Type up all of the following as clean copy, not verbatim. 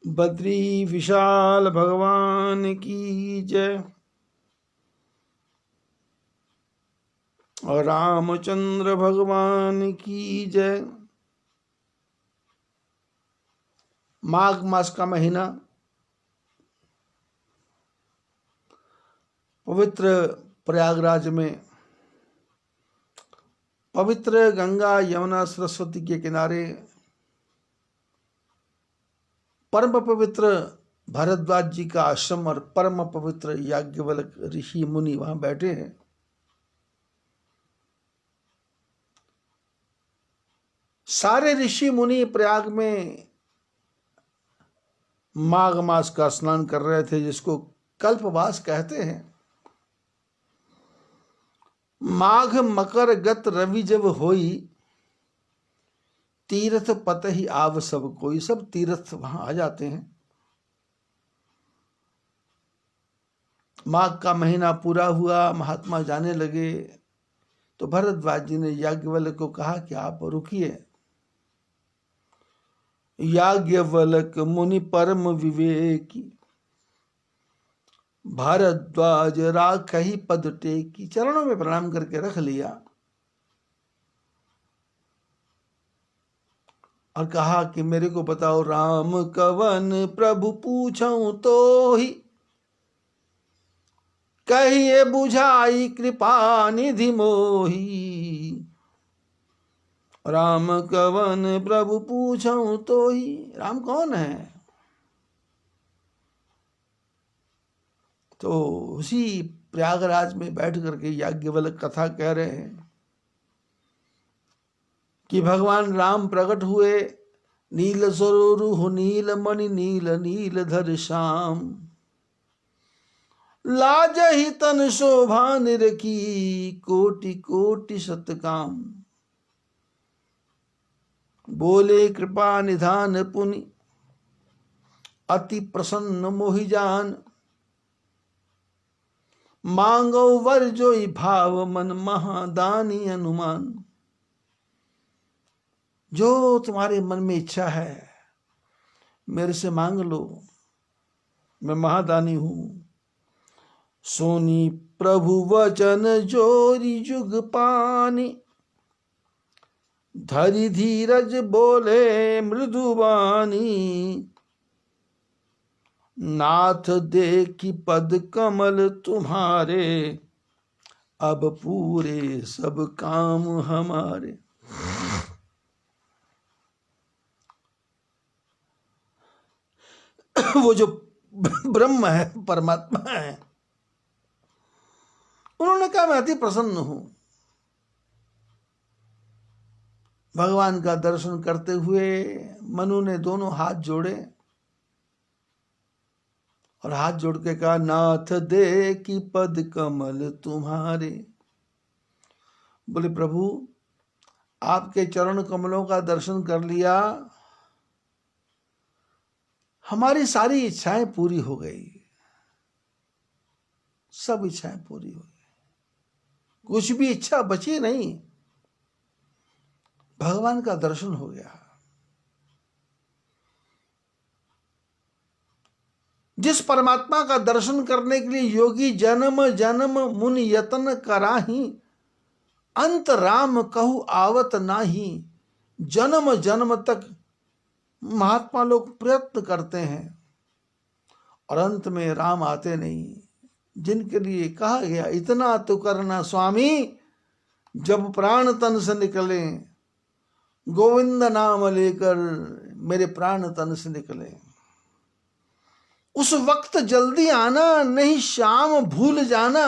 बद्री विशाल भगवान की जय। और रामचंद्र भगवान की जय। माघ मास का महीना पवित्र प्रयागराज में पवित्र गंगा यमुना सरस्वती के किनारे परम पवित्र भरद्वाज जी का आश्रम और परम पवित्र याज्ञवल्क ऋषि मुनि वहां बैठे हैं। सारे ऋषि मुनि प्रयाग में माघ मास का स्नान कर रहे थे, जिसको कल्पवास कहते हैं। माघ मकर गत रवि जब होई, तीर्थ पत ही आव सब कोई। सब तीर्थ वहां आ जाते हैं। माघ का महीना पूरा हुआ, महात्मा जाने लगे तो भरद्वाज जी ने याज्ञवल्क को कहा कि आप रुकिए। याज्ञवल्क मुनि परम विवेकी, भारद्वाज राख ही पद टेकी। चरणों में प्रणाम करके रख लिया और कहा कि मेरे को बताओ, राम कवन प्रभु पूछऊं तो ही, कहिए बुझाई कृपा निधि मोही। राम कवन प्रभु पूछऊं तो ही, राम कौन है? तो उसी प्रयागराज में बैठ करके याज्ञवल्क कथा कह रहे हैं कि भगवान राम प्रकट हुए। नील सरोरु नील मणि नील नीलधर श्याम, लाज ही तन शोभा निरखी, कोटि कोटि सतकाम। बोले कृपा निधान पुनि, अति प्रसन्न मोहि जान। मांगो वर जोई भाव मन, महादानी अनुमान। जो तुम्हारे मन में इच्छा है मेरे से मांग लो, मैं महादानी हूं। सोनी प्रभु वचन जोरी जुग पानी, धरि धीरज बोले मृदुवानी। नाथ देखी पद कमल तुम्हारे, अब पूरे सब काम हमारे। वो जो ब्रह्म है, परमात्मा है, उन्होंने कहा मैं अति प्रसन्न हूं। भगवान का दर्शन करते हुए मनु ने दोनों हाथ जोड़े और हाथ जोड़ के कहा, नाथ देखी पद कमल तुम्हारे। बोले प्रभु, आपके चरण कमलों का दर्शन कर लिया, हमारी सारी इच्छाएं पूरी हो गई। सब इच्छाएं पूरी हो गई, कुछ भी इच्छा बची नहीं। भगवान का दर्शन हो गया। जिस परमात्मा का दर्शन करने के लिए योगी जन्म जन्म मुनि यतन कराही, अंत राम कहू आवत नाही। जन्म जन्म तक महात्मा लोग प्रयत्न करते हैं और अंत में राम आते नहीं। जिनके लिए कहा गया, इतना तो करना स्वामी, जब प्राण तन से निकले, गोविंद नाम लेकर मेरे प्राण तन से निकले। उस वक्त जल्दी आना, नहीं शाम भूल जाना।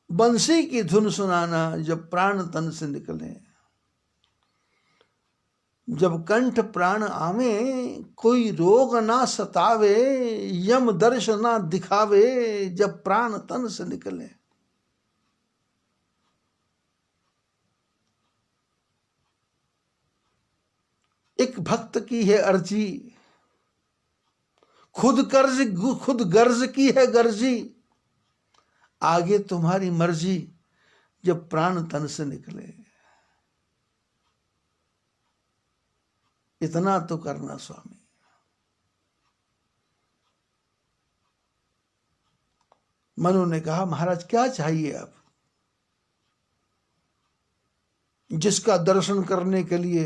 बंसी की धुन सुनाना जब प्राण तन से निकले। जब कंठ प्राण आवे, कोई रोग ना सतावे, यम दर्श ना दिखावे, जब प्राण तन से निकले। एक भक्त की है अर्जी, खुद गर्ज की है गर्जी, आगे तुम्हारी मर्जी, जब प्राण तन से निकले। इतना तो करना स्वामी। मनु ने कहा महाराज क्या चाहिए अब, जिसका दर्शन करने के लिए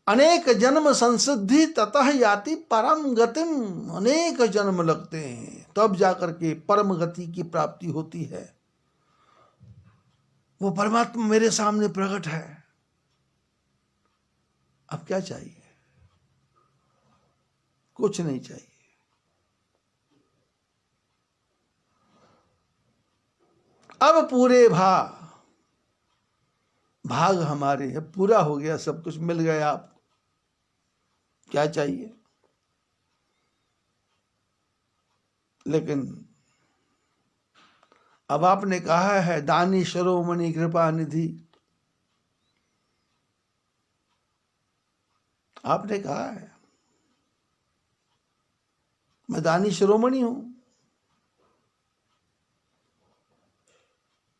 अनेक जन्म संसिद्धि ततः याति परम गतिम, अनेक जन्म लगते हैं तब जाकर के परम गति की प्राप्ति होती है। वो परमात्मा मेरे सामने प्रकट है, अब क्या चाहिए? कुछ नहीं चाहिए। अब पूरे भाग हमारे है, पूरा हो गया, सब कुछ मिल गया, आपको क्या चाहिए? लेकिन अब आपने कहा है दानी शिरोमणि कृपा निधि, आपने कहा है मैं दानी शिरोमणि हूं,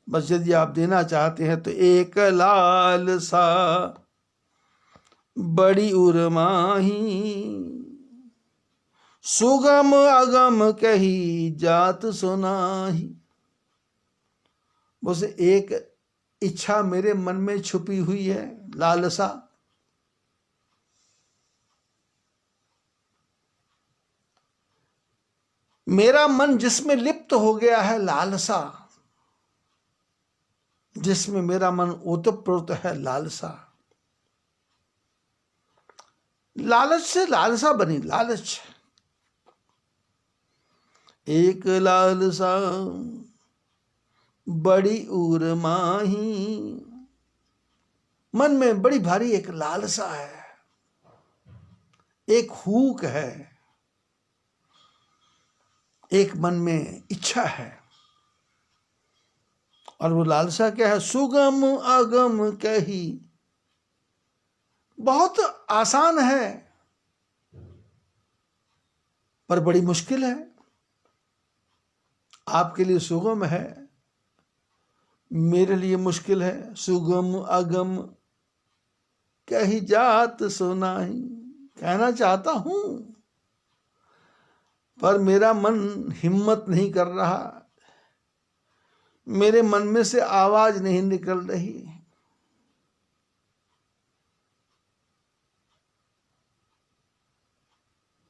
बस यदि आप देना चाहते हैं तो एक लाल सा बड़ी उर्माही, सुगम अगम कही जात सुनाही। बस एक इच्छा मेरे मन में छुपी हुई है, लालसा। मेरा मन जिसमें लिप्त हो गया है, लालसा, जिसमें मेरा मन ओतप्रोत है, लालसा। लालच से लालसा बनी, लालच। एक लालसा बड़ी उर्माही, मन में बड़ी भारी एक लालसा है, एक हुक है, एक मन में इच्छा है। और वो लालसा क्या है? सुगम अगम कही, बहुत आसान है पर बड़ी मुश्किल है। आपके लिए सुगम है, मेरे लिए मुश्किल है। सुगम अगम कही जात सुनाही, कहना चाहता हूं पर मेरा मन हिम्मत नहीं कर रहा, मेरे मन में से आवाज नहीं निकल रही।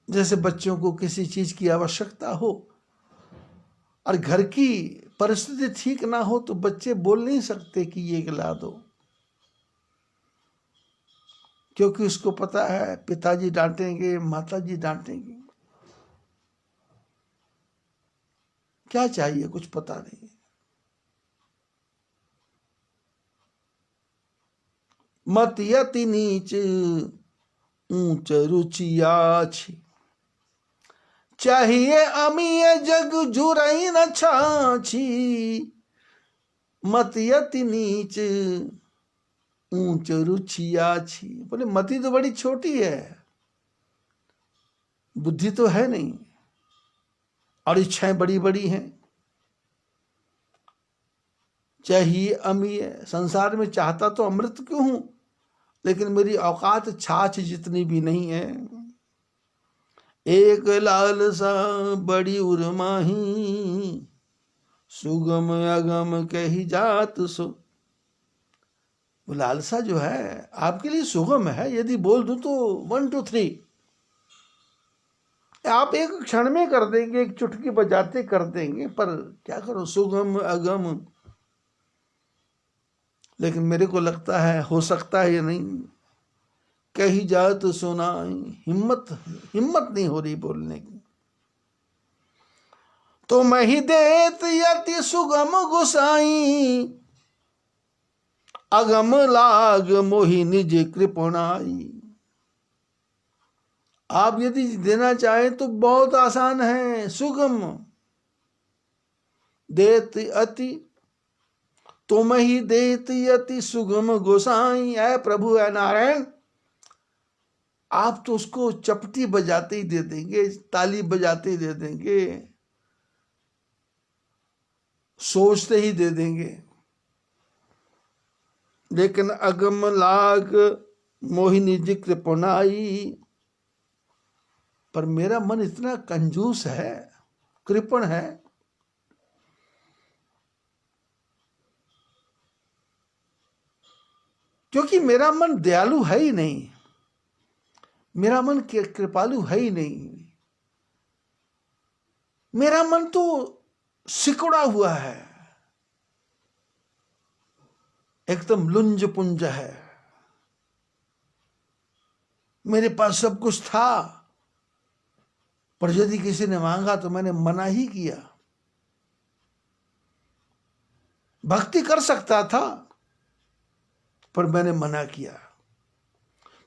जैसे बच्चों को किसी चीज की आवश्यकता हो और घर की परिस्थिति ठीक ना हो तो बच्चे बोल नहीं सकते कि ये ला दो, क्योंकि उसको पता है पिताजी डांटेंगे, माताजी डांटेंगे। क्या चाहिए कुछ पता नहीं। मत यति नीच ऊंच रुचिया छी, चाहिए अमीय जग जुरई न छाछी। मत यति नीच ऊंच रुचिया छी, बोले मति तो बड़ी छोटी है, बुद्धि तो है नहीं और इच्छाएं बड़ी बड़ी हैं। चाहिए अमीय, संसार में चाहता तो अमृत क्यों हूं, लेकिन मेरी औकात छाछ जितनी भी नहीं है। एक लालसा बड़ी उर्माही, सुगम अगम कही जात सो। वो लालसा जो है आपके लिए सुगम है, यदि बोल दूं तो 1 2 3 आप एक क्षण में कर देंगे, एक चुटकी बजाते कर देंगे, पर क्या करो, सुगम अगम। लेकिन मेरे को लगता है हो सकता है या नहीं, कही जाए तो सुना, हिम्मत नहीं हो रही बोलने की। तो मैं ही देत यति सुगम गुसाई, अगम लाग मोहि निज कृपणाई। आप यदि देना चाहें तो बहुत आसान है, सुगम। देत अति, तुम ही देत यति सुगम गोसाई। ऐ प्रभु, ऐ नारायण, आप तो उसको चपटी बजाते ही दे देंगे, ताली बजाते ही दे देंगे, सोचते ही दे देंगे। लेकिन अगम लाग मोहिनी जी कृपणाई। पर मेरा मन इतना कंजूस है, कृपण है, क्योंकि मेरा मन दयालु है ही नहीं, मेरा मन कृपालु है ही नहीं। मेरा मन तो सिकुड़ा हुआ है, एकदम लुंज पुंज है। मेरे पास सब कुछ था, पर यदि किसी ने मांगा तो मैंने मना ही किया। भक्ति कर सकता था, पर मैंने मना किया।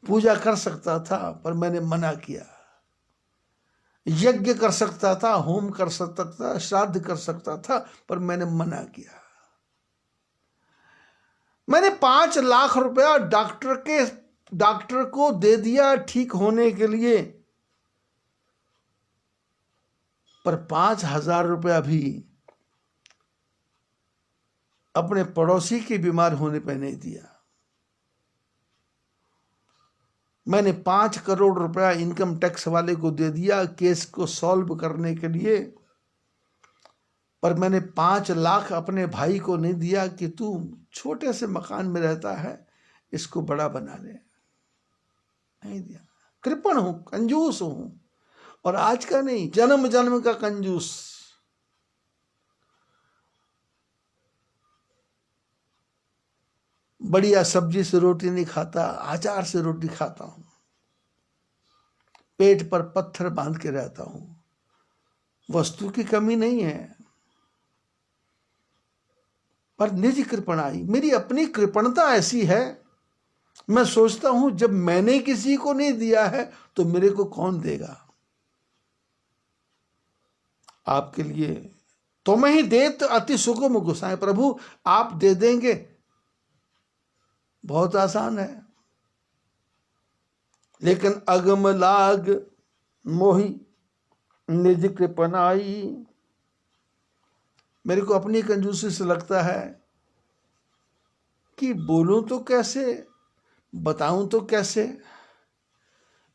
पूजा कर सकता था, पर मैंने मना किया। यज्ञ कर सकता था, होम कर सकता था, श्राद्ध कर सकता था, पर मैंने मना किया। मैंने 5 लाख रुपया डॉक्टर को दे दिया ठीक होने के लिए, पर 5,000 रुपया भी अपने पड़ोसी के बीमार होने पर नहीं दिया। मैंने 5 करोड़ रुपया इनकम टैक्स वाले को दे दिया केस को सॉल्व करने के लिए, पर मैंने 5 लाख अपने भाई को नहीं दिया कि तू छोटे से मकान में रहता है, इसको बड़ा बना ले। नहीं दिया। कृपण हूं, कंजूस हूं, और आज का नहीं, जन्म जन्म का कंजूस। बढ़िया सब्जी से रोटी नहीं खाता, अचार से रोटी खाता हूं। पेट पर पत्थर बांध के रहता हूं। वस्तु की कमी नहीं है, पर निज कृपणाई, मेरी अपनी कृपणता ऐसी है। मैं सोचता हूं जब मैंने किसी को नहीं दिया है तो मेरे को कौन देगा। आपके लिए तुम ही देत अति सुगम गुसाएं। प्रभु आप दे देंगे, बहुत आसान है, लेकिन अगम लाग मोहि निज कृपणाई। मेरे को अपनी कंजूसी से लगता है कि बोलूं तो कैसे, बताऊं तो कैसे।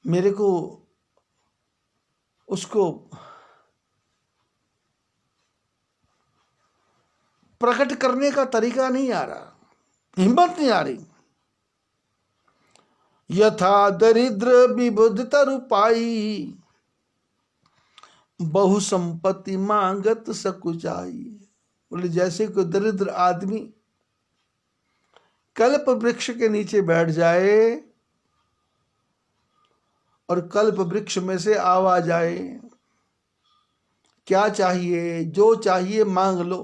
मेरे को उसको प्रकट करने का तरीका नहीं आ रहा, हिम्मत नहीं आ रही। यथा दरिद्र विबुध तरु पाई, बहु संपत्ति मांगत सकुचाई। बोले जैसे कोई दरिद्र आदमी कल्प वृक्ष के नीचे बैठ जाए और कल्प वृक्ष में से आवाज आए, क्या चाहिए, जो चाहिए मांग लो,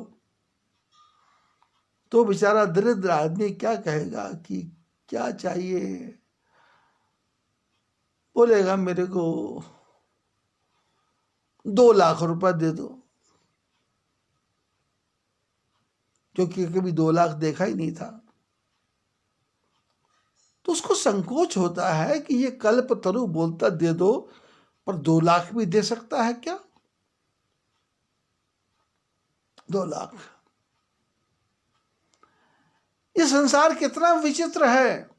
तो बेचारा दरिद्र आदमी क्या कहेगा कि क्या चाहिए। बोलेगा मेरे को 2 लाख रुपया दे दो, क्योंकि कभी 2 लाख देखा ही नहीं था। तो उसको संकोच होता है कि ये कल्प तरु बोलता दे दो, पर 2 लाख भी दे सकता है क्या। 2 लाख। ये संसार कितना विचित्र है।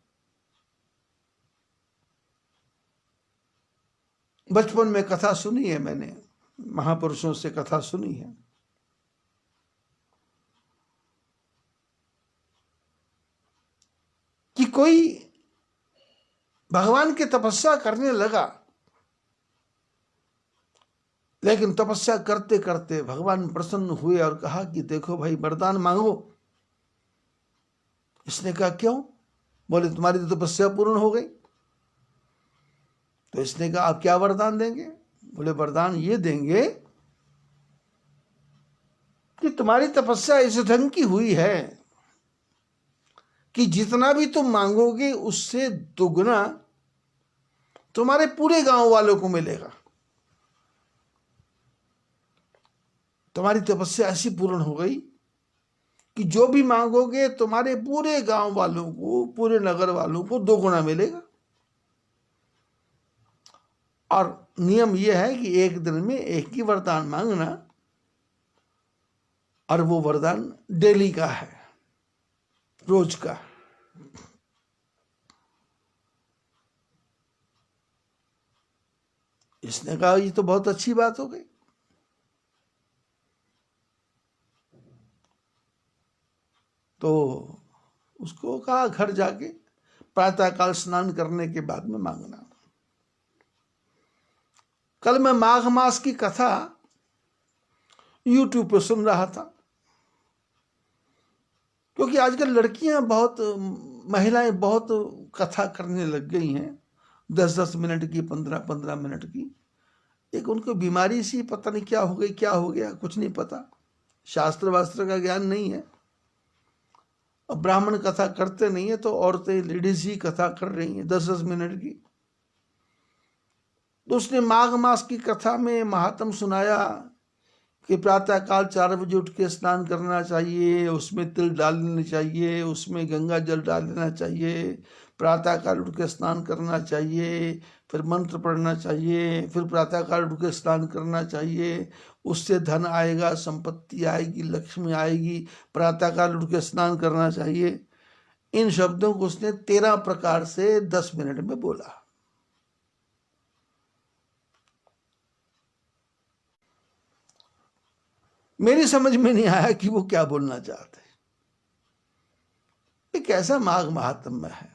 बचपन में कथा सुनी है मैंने, महापुरुषों से कथा सुनी है कि कोई भगवान की तपस्या करने लगा, लेकिन तपस्या करते करते भगवान प्रसन्न हुए और कहा कि देखो भाई वरदान मांगो। इसने कहा क्यों। बोले तुम्हारी तो तपस्या पूर्ण हो गई। तो इसने कहा आप क्या वरदान देंगे। बोले वरदान ये देंगे कि तुम्हारी तपस्या इस ढंग की हुई है कि जितना भी तुम मांगोगे उससे दुगना तुम्हारे पूरे गांव वालों को मिलेगा। तुम्हारी तपस्या ऐसी पूर्ण हो गई कि जो भी मांगोगे तुम्हारे पूरे गांव वालों को, पूरे नगर वालों को 2 गुना मिलेगा। और नियम यह है कि एक दिन में एक ही वरदान मांगना, और वो वरदान डेली का है, रोज का। इसने कहा ये तो बहुत अच्छी बात हो गई। तो उसको कहा घर जाके प्रातःकाल स्नान करने के बाद में मांगना। कल मैं माघ मास की कथा YouTube पे सुन रहा था, क्योंकि आजकल लड़कियां बहुत, महिलाएं बहुत कथा करने लग गई हैं, 10-10 मिनट की, 15-15 मिनट की। एक उनको बीमारी सी, पता नहीं क्या हो गई, क्या हो गया, कुछ नहीं पता, शास्त्र वास्त्र का ज्ञान नहीं है। अब ब्राह्मण कथा करते नहीं है तो औरतें, लेडीज ही कथा कर रही हैं 10-10 मिनट की। तो उसने माघ मास की कथा में महात्म सुनाया कि प्रातःकाल 4 बजे उठ के स्नान करना चाहिए, उसमें तिल डाल लेना चाहिए, उसमें गंगा जल डाल लेना चाहिए, प्रातःकाल उठ के स्नान करना चाहिए, फिर मंत्र पढ़ना चाहिए, फिर प्रातःकाल उठ के स्नान करना चाहिए, उससे धन आएगा, संपत्ति आएगी, लक्ष्मी आएगी, प्रातःकाल उठ के स्नान करना चाहिए। इन शब्दों को उसने 13 प्रकार से 10 मिनट में बोला। मेरी समझ में नहीं आया कि वो क्या बोलना चाहते। ये कैसा माघ महात्म्य है।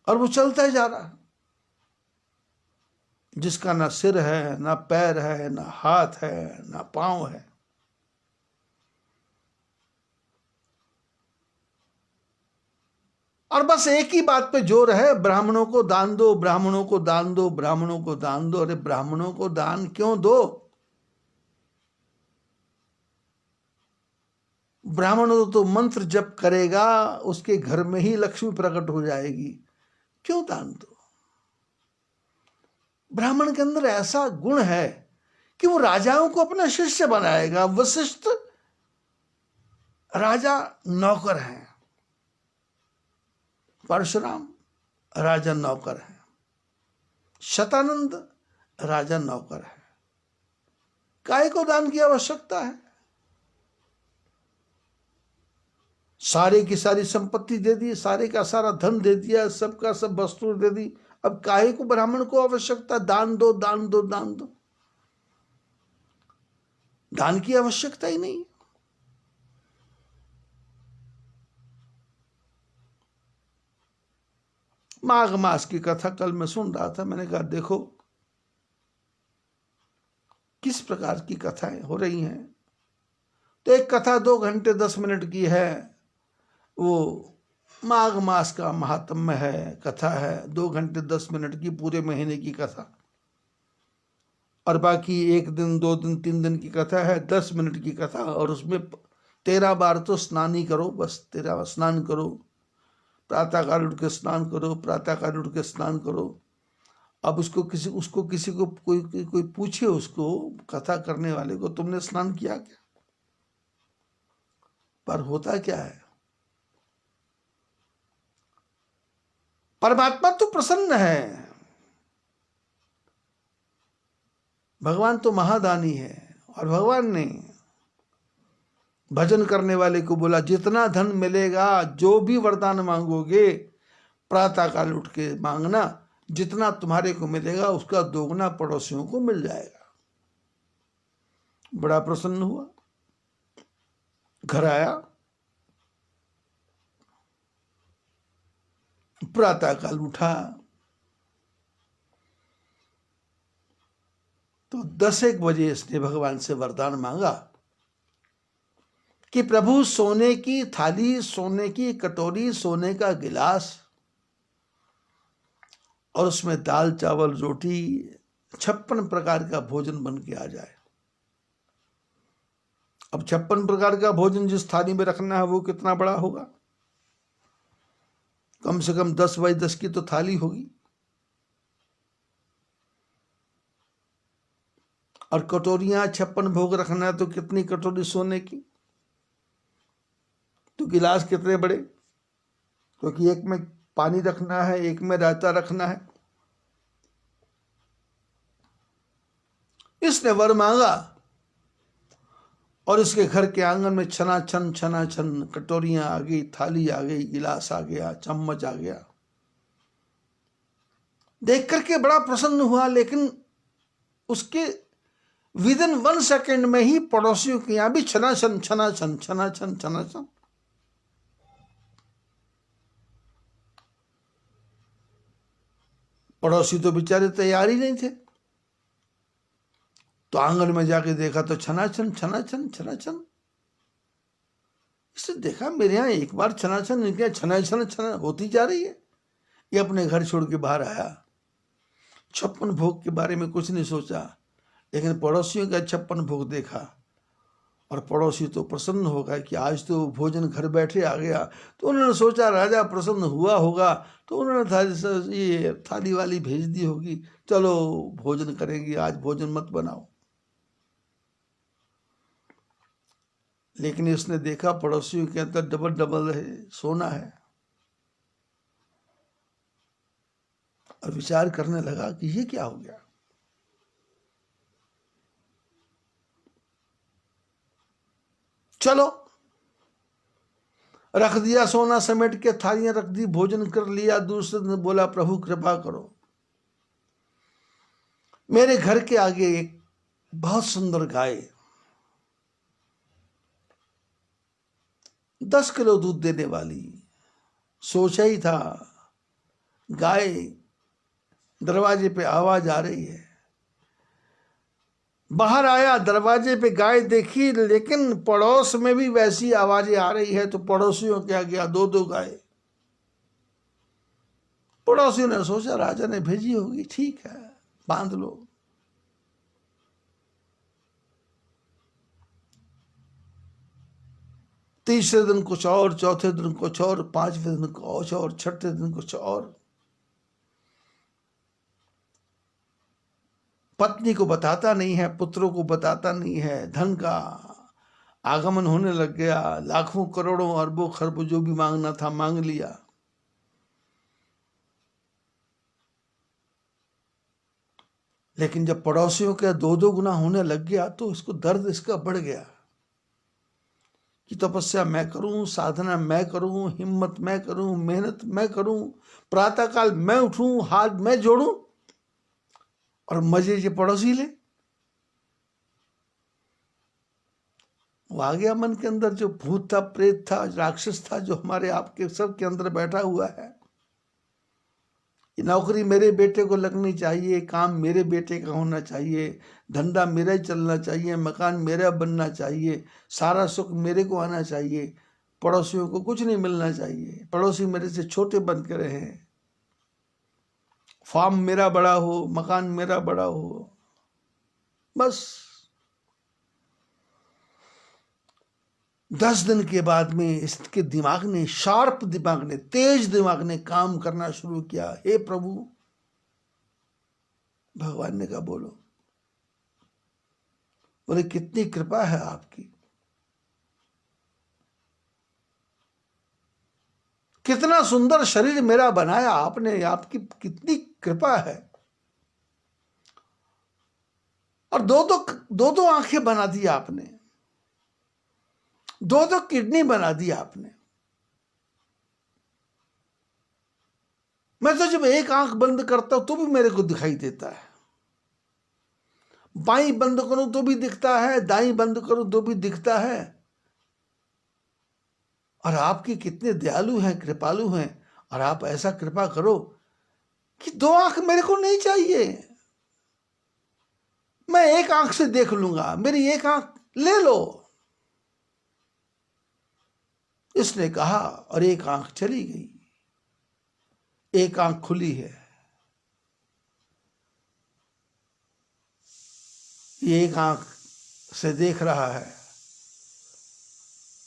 और वो चलता ही जा रहा, जिसका ना सिर है, ना पैर है, ना हाथ है, ना पांव है। और बस एक ही बात पे जोर है, ब्राह्मणों को दान दो, ब्राह्मणों को दान दो, ब्राह्मणों को दान दो। अरे ब्राह्मणों को दान क्यों दो? ब्राह्मण तो मंत्र जप करेगा, उसके घर में ही लक्ष्मी प्रकट हो जाएगी, क्यों दान दो? ब्राह्मण के अंदर ऐसा गुण है कि वो राजाओं को अपना शिष्य बनाएगा। वशिष्ठ राजा नौकर हैं, परशुराम राजा नौकर है, शतानंद राजा नौकर है। काय को दान की आवश्यकता है? सारे की सारी संपत्ति दे दी, सारे का सारा धन दे दिया, सबका सब वस्तु दे दी। अब काहे को ब्राह्मण को आवश्यकता? दान दो, दान दो, दान दो। दान की आवश्यकता ही नहीं। माघ मास की कथा कल मैं सुन रहा था, मैंने कहा देखो किस प्रकार की कथाएं हो रही हैं। तो एक कथा 2 घंटे 10 मिनट की है, वो माघ मास का महात्म्य है, कथा है, 2 घंटे 10 मिनट की, पूरे महीने की कथा। और बाकी 1 दिन 2 दिन 3 दिन की कथा है, 10 मिनट की कथा। और उसमें 13 बार तो स्नान ही करो, बस 13 बार स्नान करो, प्रातःकाल उठ के स्नान करो, प्रातःकाल उठ के स्नान करो। अब उसको किसी को कोई पूछे, उसको कथा करने वाले को, तुमने स्नान किया क्या? पर होता क्या है, परमात्मा तो प्रसन्न है, भगवान तो महादानी है। और भगवान ने भजन करने वाले को बोला, जितना धन मिलेगा, जो भी वरदान मांगोगे, प्रातःकाल उठ के मांगना, जितना तुम्हारे को मिलेगा उसका दोगुना पड़ोसियों को मिल जाएगा। बड़ा प्रसन्न हुआ, घर आया, प्रातःकाल उठा तो 10-1 बजे इसने भगवान से वरदान मांगा कि प्रभु सोने की थाली, सोने की कटोरी, सोने का गिलास और उसमें दाल चावल रोटी 56 प्रकार का भोजन बन के आ जाए। अब 56 प्रकार का भोजन जिस थाली में रखना है वो कितना बड़ा होगा? कम से कम 10x10 की तो थाली होगी। और कटोरियां 56 भोग रखना है तो कितनी कटोरी सोने की? तो गिलास कितने बड़े? क्योंकि एक में पानी रखना है, एक में रायता रखना है। इसने वर मांगा और इसके घर के आंगन में छना छन कटोरियां आ गई, थाली आ गई, गिलास आ गया, चम्मच आ गया। देख करके बड़ा प्रसन्न हुआ, लेकिन उसके विदिन 1 सेकेंड में ही पड़ोसियों के यहां भी छनाछन छनाछन छनाछन छनाछन। पड़ोसी तो बेचारे तैयार ही नहीं थे, तो आंगन में जाके देखा तो छनाछन छनाछन छनाछन। इसने देखा मेरे यहाँ एक बार छनाछन, इनके यहाँ छनाछन छना होती जा रही है। ये अपने घर छोड़ के बाहर आया। 56 भोग के बारे में कुछ नहीं सोचा, लेकिन पड़ोसियों का 56 भोग देखा और पड़ोसी तो प्रसन्न हो गए कि आज तो भोजन घर बैठे आ गया। तो उन्होंने सोचा राजा प्रसन्न हुआ होगा, तो उन्होंने ये थाली वाली भेज दी होगी, चलो भोजन करेंगे, आज भोजन मत बनाओ। लेकिन इसने देखा पड़ोसियों के अंदर डबल डबल है, सोना है, और विचार करने लगा कि ये क्या हो गया। चलो, रख दिया सोना समेट के, थालियां रख दी, भोजन कर लिया। दूसरे दिन बोला प्रभु कृपा करो, मेरे घर के आगे एक बहुत सुंदर गाय 10 किलो दूध देने वाली, सोचा ही था गाय, दरवाजे पे आवाज आ रही है। बाहर आया, दरवाजे पे गाय देखी, लेकिन पड़ोस में भी वैसी आवाजें आ रही है, तो पड़ोसियों के आ गया 2-2 गाय। पड़ोसियों ने सोचा राजा ने भेजी होगी, ठीक है बांध लो। तीसरे दिन कुछ और, चौथे दिन कुछ और, 5वें दिन कुछ और, छठे दिन कुछ और। पत्नी को बताता नहीं है, पुत्रों को बताता नहीं है। धन का आगमन होने लग गया, लाखों करोड़ों अरबों खरबों जो भी मांगना था मांग लिया। लेकिन जब पड़ोसियों के 2-2 गुना होने लग गया, तो इसको दर्द इसका बढ़ गया कि तपस्या मैं करूं, साधना मैं करूं, हिम्मत मैं करूं, मेहनत मैं करूं, प्रातःकाल मैं उठूं, हाथ मैं जोड़ूं, और मजे ये पड़ोसी ले। वो आ गया मन के अंदर, जो भूत था, प्रेत था, राक्षस था, जो हमारे आपके सब के अंदर बैठा हुआ है। ये नौकरी मेरे बेटे को लगनी चाहिए, काम मेरे बेटे का होना चाहिए, धंधा मेरा ही चलना चाहिए, मकान मेरा बनना चाहिए, सारा सुख मेरे को आना चाहिए, पड़ोसियों को कुछ नहीं मिलना चाहिए, पड़ोसी मेरे से छोटे बन के रहे, फार्म मेरा बड़ा हो, मकान मेरा बड़ा हो। बस 10 दिन के बाद में इसके दिमाग ने, शार्प दिमाग ने, तेज दिमाग ने काम करना शुरू किया। हे प्रभु, भगवान ने कहा बोलो। बोले कितनी कृपा है आपकी, कितना सुंदर शरीर मेरा बनाया आपने, आपकी कितनी कृपा है। और दो आंखें बना दी आपने, 2 किडनी बना दी आपने। मैं तो जब एक आंख बंद करता हूं तो भी मेरे को दिखाई देता है, बाईं बंद करूं तो भी दिखता है, दाईं बंद करूं तो भी दिखता है। और आपकी कितने दयालु हैं, कृपालु हैं, और आप ऐसा कृपा करो कि 2 आंख मेरे को नहीं चाहिए, मैं एक आंख से देख लूंगा, मेरी एक आंख ले लो। इसने कहा और एक आंख चली गई, एक आंख खुली है। ये एक आंख से देख रहा है,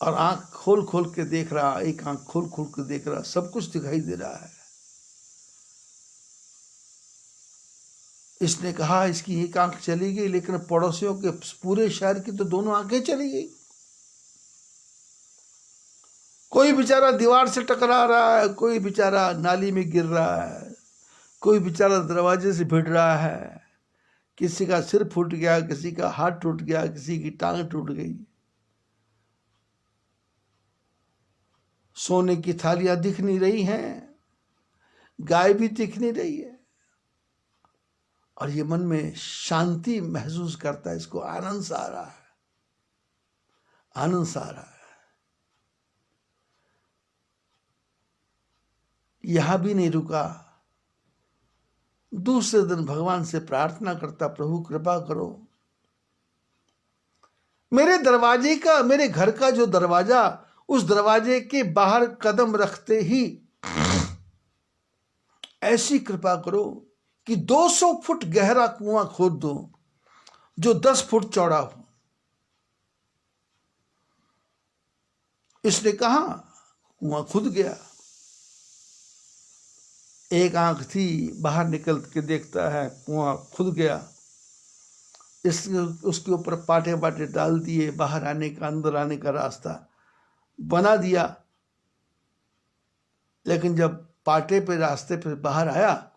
और आंख खोल खोल के देख रहा, एक आंख खोल खोल के देख रहा, सब कुछ दिखाई दे रहा है। इसने कहा इसकी एक आंख चली गई, लेकिन पड़ोसियों के पूरे शहर की तो दोनों आंखें चली गई। कोई बेचारा दीवार से टकरा रहा है, कोई बेचारा नाली में गिर रहा है, कोई बेचारा दरवाजे से भिड़ रहा है, किसी का सिर फूट गया, किसी का हाथ टूट गया, किसी की टांग टूट गई। सोने की थालियां दिख नहीं रही हैं, गाय भी दिख नहीं रही है, और ये मन में शांति महसूस करता है, इसको आनंद सा आ रहा है, आनंद सा आ रहा है। यहां भी नहीं रुका, दूसरे दिन भगवान से प्रार्थना करता, प्रभु कृपा करो, मेरे दरवाजे का, मेरे घर का जो दरवाजा, उस दरवाजे के बाहर कदम रखते ही ऐसी कृपा करो कि 200 फुट गहरा कुआं खोद दो जो 10 फुट चौड़ा हो। इसने कहा, कुआं खुद गया। एक आंख थी, बाहर निकल के देखता है, कुआं खुद गया। उसके ऊपर पाटे पाटे डाल दिए, बाहर आने का, अंदर आने का रास्ता बना दिया। लेकिन जब पाटे पे, रास्ते पे बाहर आया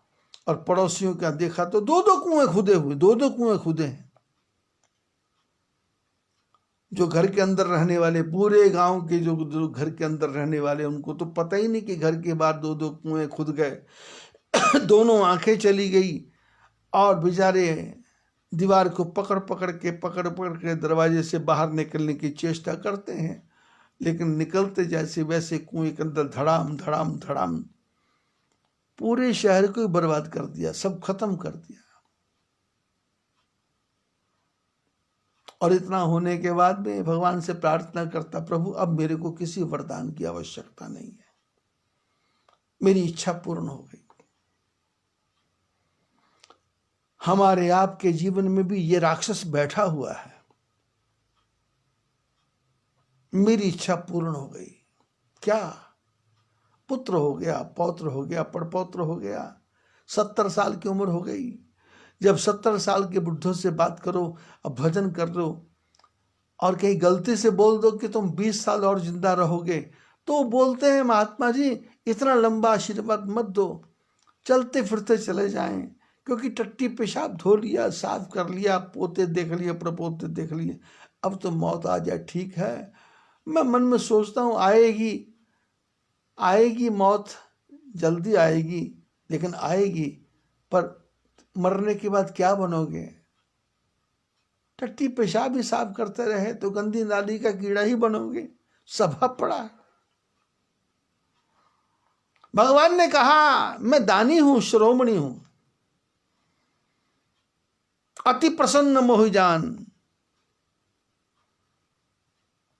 और पड़ोसियों का देखा तो 2-2 कुएं खुदे हुए, 2-2 कुएं खुदे हैं। जो घर के अंदर रहने वाले, पूरे गांव के जो घर के अंदर रहने वाले, उनको तो पता ही नहीं कि घर के बाहर 2-2 कुएं खुद गए। दोनों आंखें चली गई और बेचारे दीवार को पकड़ पकड़ के दरवाजे से बाहर निकलने की चेष्टा करते हैं, लेकिन निकलते जैसे वैसे कुएं के अंदर धड़ाम धड़ाम धड़ाम पूरे शहर को बर्बाद कर दिया, सब खत्म कर दिया। और इतना होने के बाद में भगवान से प्रार्थना करता, प्रभु अब मेरे को किसी वरदान की आवश्यकता नहीं है, मेरी इच्छा पूर्ण हो गई। हमारे आपके जीवन में भी ये राक्षस बैठा हुआ है, मेरी इच्छा पूर्ण हो गई। क्या? पुत्र हो गया, पौत्र हो गया, पड़पौत्र हो गया, 70 साल की उम्र हो गई। जब 70 साल के बुढ़ों से बात करो, अब भजन कर लो और कहीं गलती से बोल दो कि तुम 20 साल और जिंदा रहोगे, तो बोलते हैं महात्मा जी इतना लंबा आशीर्वाद मत दो, चलते फिरते चले जाएं, क्योंकि टट्टी पेशाब धो लिया, साफ कर लिया, पोते देख लिए, प्रपोते देख लिए, अब तो मौत आ जाए ठीक है। मैं मन में सोचता हूँ आएगी, आएगी मौत, जल्दी आएगी, लेकिन आएगी, पर मरने के बाद क्या बनोगे? टट्टी पेशाब ही साफ करते रहे तो गंदी नाली का कीड़ा ही बनोगे, स्वभाव पड़ा है। भगवान ने कहा मैं दानी हूं, शिरोमणि हूं, अति प्रसन्न मोहि जान,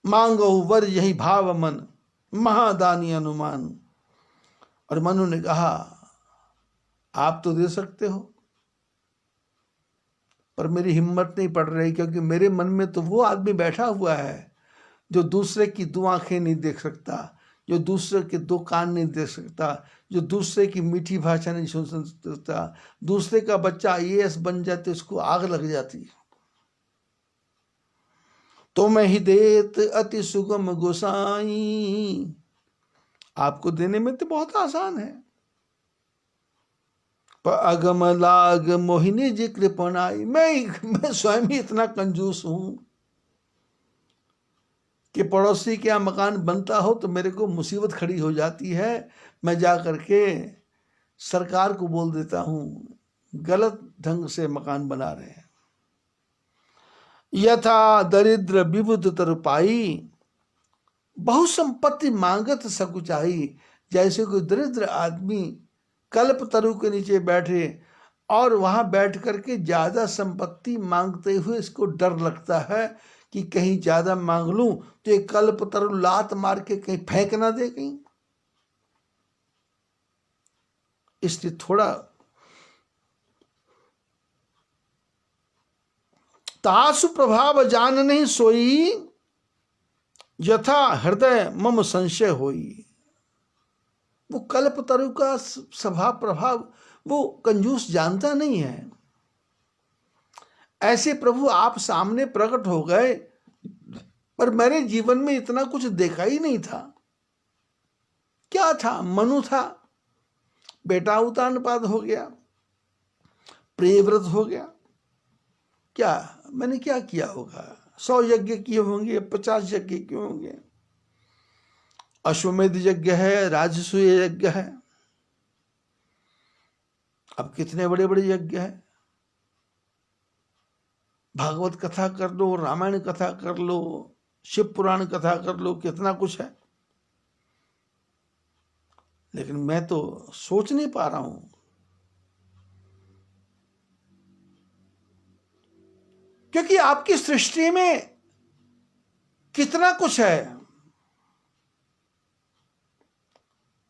मांगो वर यही भाव मन, महादानी अनुमान। और मनु ने कहा आप तो दे सकते हो, पर मेरी हिम्मत नहीं पड़ रही, क्योंकि मेरे मन में तो वो आदमी बैठा हुआ है जो दूसरे की 2 आंखें नहीं देख सकता, जो दूसरे के 2 कान नहीं देख सकता, जो दूसरे की मीठी भाषा नहीं सुन सकता। दूसरे का बच्चा IAS बन जाते उसको आग लग जाती। तो मैं ही देत अति सुगम गोसाई, आपको देने में तो बहुत आसान है, पर अगम लाग मोहिनी जी कृपणाई, मैं स्वयं ही इतना कंजूस हूं कि पड़ोसी के यहाँ मकान बनता हो तो मेरे को मुसीबत खड़ी हो जाती है, मैं जा करके सरकार को बोल देता हूं गलत ढंग से मकान बना रहे हैं। यथा दरिद्र विबुध तरुपाई, बहु संपत्ति मांगत सकुचाई, जैसे कोई दरिद्र आदमी कल्प तरु के नीचे बैठे और वहां बैठ करके ज्यादा संपत्ति मांगते हुए इसको डर लगता है कि कहीं ज्यादा मांग लूं तो एक कल्प तरु लात मार के कहीं फेंक ना दे कहीं, इसलिए थोड़ा तासु प्रभाव जान नहीं सोई, यथा हृदय मम संशय होई। वो कल्प तरु का स्वभाव प्रभाव वो कंजूस जानता नहीं है। ऐसे प्रभु आप सामने प्रकट हो गए, पर मेरे जीवन में इतना कुछ देखा ही नहीं था। क्या था? मनु था, बेटा उतानपाद हो गया, प्रियव्रत हो गया, क्या मैंने क्या किया होगा? 100 यज्ञ किए होंगे, 50 यज्ञ किए होंगे, अश्वमेध यज्ञ है, राजसूय यज्ञ है, अब कितने बड़े बड़े यज्ञ हैं। भागवत कथा कर लो, रामायण कथा कर लो, शिव पुराण कथा कर लो, कितना कुछ है, लेकिन मैं तो सोच नहीं पा रहा हूं। क्योंकि आपकी सृष्टि में कितना कुछ है।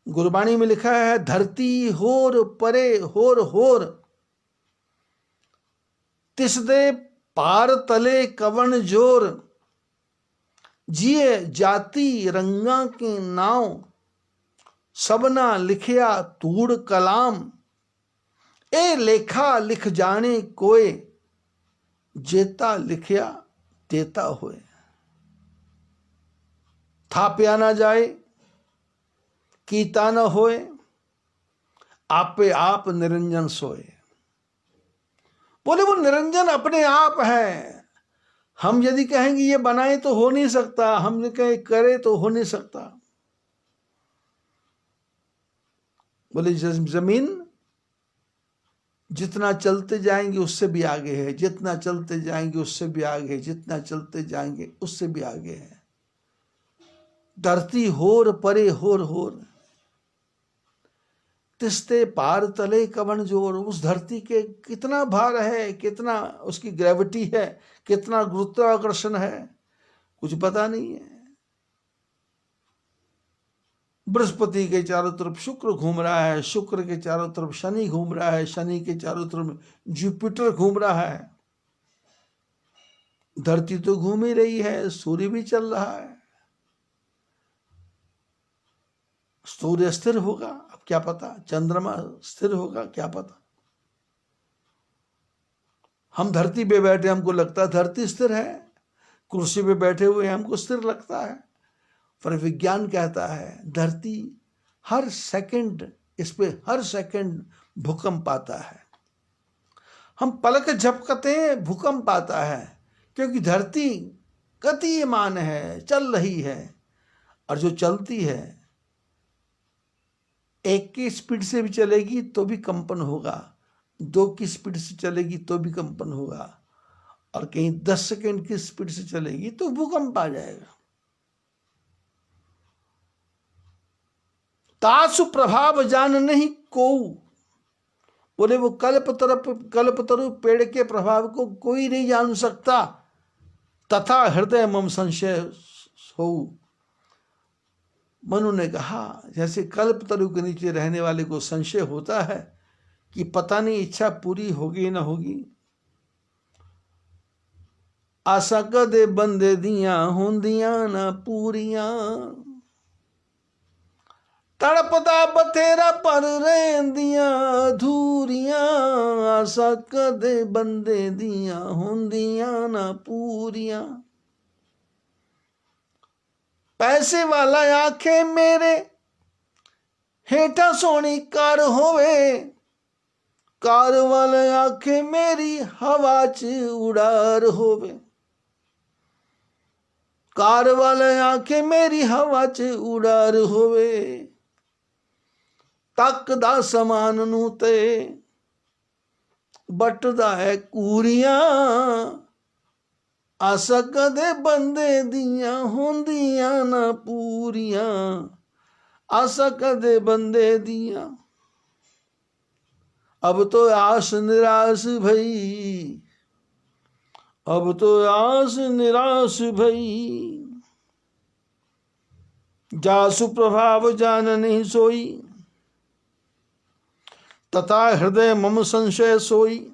गुरबाणी में लिखा है, धरती होर परे होर होर, तिसदे पार तले कवन जोर, जिए जाति रंगा के नाव, सबना लिखया तूड़ कलाम, ए लेखा लिख जाने कोय, जेता लिखया देता होए। थाप्या ना जाए, कीता न होए, आपे आप निरंजन सोए। बोले वो निरंजन अपने आप है। हम यदि कहेंगे ये बनाए तो हो नहीं सकता, हम कहें करे तो हो नहीं सकता। बोले जमीन जितना चलते जाएंगे उससे भी आगे है, जितना चलते जाएंगे उससे भी आगे है, जितना चलते जाएंगे उससे भी आगे है। धरती होर परे होर होर, तिस्ते पार तले कवन जोर। उस धरती के कितना भार है, कितना उसकी ग्रेविटी है, कितना गुरुत्वाकर्षण है, कुछ पता नहीं है। बृहस्पति के चारों तरफ शुक्र घूम रहा है, शुक्र के चारों तरफ शनि घूम रहा है, शनि के चारों तरफ जुपिटर घूम रहा है। धरती तो घूम ही रही है, सूर्य भी चल रहा है। सूर्य स्थिर होगा, अब क्या पता, चंद्रमा स्थिर होगा, क्या पता। हम धरती पे बैठे, हमको लगता है धरती स्थिर है, कुर्सी पे बैठे हुए हमको स्थिर लगता है, पर विज्ञान कहता है धरती हर सेकंड, इस पे हर सेकंड भूकंप आता है। हम पलक झपकते हैं, भूकंप आता है, क्योंकि धरती गतिमान है, चल रही है। और जो चलती है, एक की स्पीड से भी चलेगी तो भी कंपन होगा, 2 की स्पीड से चलेगी तो भी कंपन होगा, और कहीं 10 सेकंड की स्पीड से चलेगी तो भूकंप आ जाएगा। तासु प्रभाव जान नहीं को। बोले वो कल्पतरु पेड़ के प्रभाव को कोई नहीं जान सकता। तथा हृदय मम संशय हो। मनु ने कहा, जैसे कल्पतरु के नीचे रहने वाले को संशय होता है कि पता नहीं इच्छा पूरी होगी ना होगी। आशा कदे बंदे दिया होंदिया ना पूरिया, तड़पदा बथेरा पर रहंदिया अधूरिया। आशा कदे बंदे दिया होंदिया ना पूरिया। पैसे वाला आखे मेरे हेठा सोनी कार होवे, कार वाला आखे मेरी हवा च उड़ार होवे, कार वाला आखे मेरी हवा च उड़ार होवे। तकदा समान नू ते बटदा है कूरिया। आशा कदे बंदे दिया होंदिया ना पूरिया। आशा कदे बंदे दिया। अब तो आस निराश भई, अब तो आस निराश भई। जासु प्रभाव जान नहीं सोई, तथा हृदय मम संशय सोई।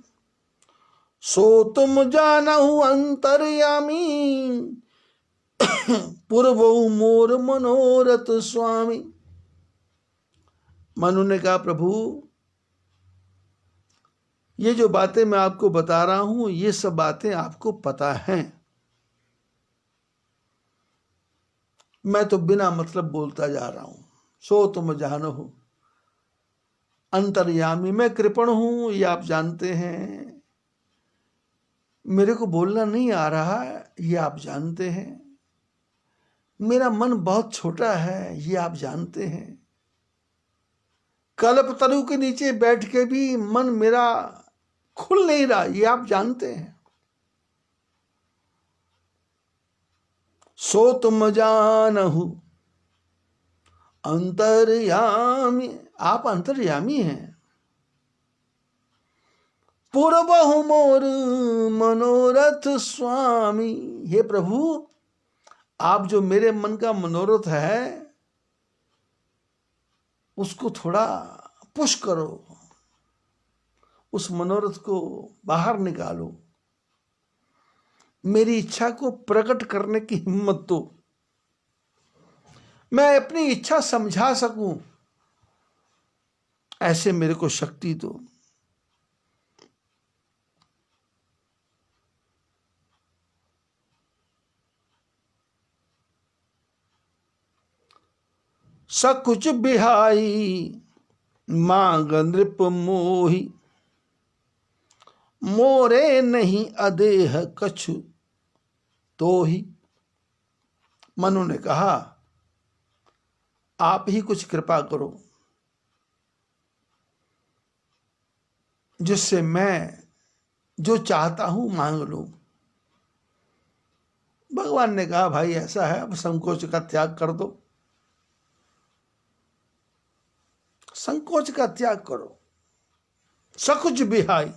सो तुम जानहु अंतर्यामी, पूर्वहु मोर मनोरथ स्वामी। मनु ने कहा, प्रभु ये जो बातें मैं आपको बता रहा हूं, ये सब बातें आपको पता हैं। मैं तो बिना मतलब बोलता जा रहा हूं। सो तुम जानहु अंतर्यामी, मैं कृपण हूं, ये आप जानते हैं। मेरे को बोलना नहीं आ रहा है, ये आप जानते हैं। मेरा मन बहुत छोटा है, ये आप जानते हैं। कल्पतरु के नीचे बैठ के भी मन मेरा खुल नहीं रहा, ये आप जानते हैं। सो तुम जानहु अंतर्यामी, आप अंतर्यामी हैं। पूर्वहु मोर मनोरथ स्वामी, हे प्रभु आप जो मेरे मन का मनोरथ है उसको थोड़ा पुश करो, उस मनोरथ को बाहर निकालो, मेरी इच्छा को प्रकट करने की हिम्मत दो, मैं अपनी इच्छा समझा सकूं, ऐसे मेरे को शक्ति दो। सकुच बिहाई मांग नृप मोही, मोरे नहीं अदेह कछु तो ही। मनु ने कहा आप ही कुछ कृपा करो जिससे मैं जो चाहता हूं मांग लूं। भगवान ने कहा भाई ऐसा है, अब संकोच का त्याग कर दो, संकोच का त्याग करो। सकुच बिहाई,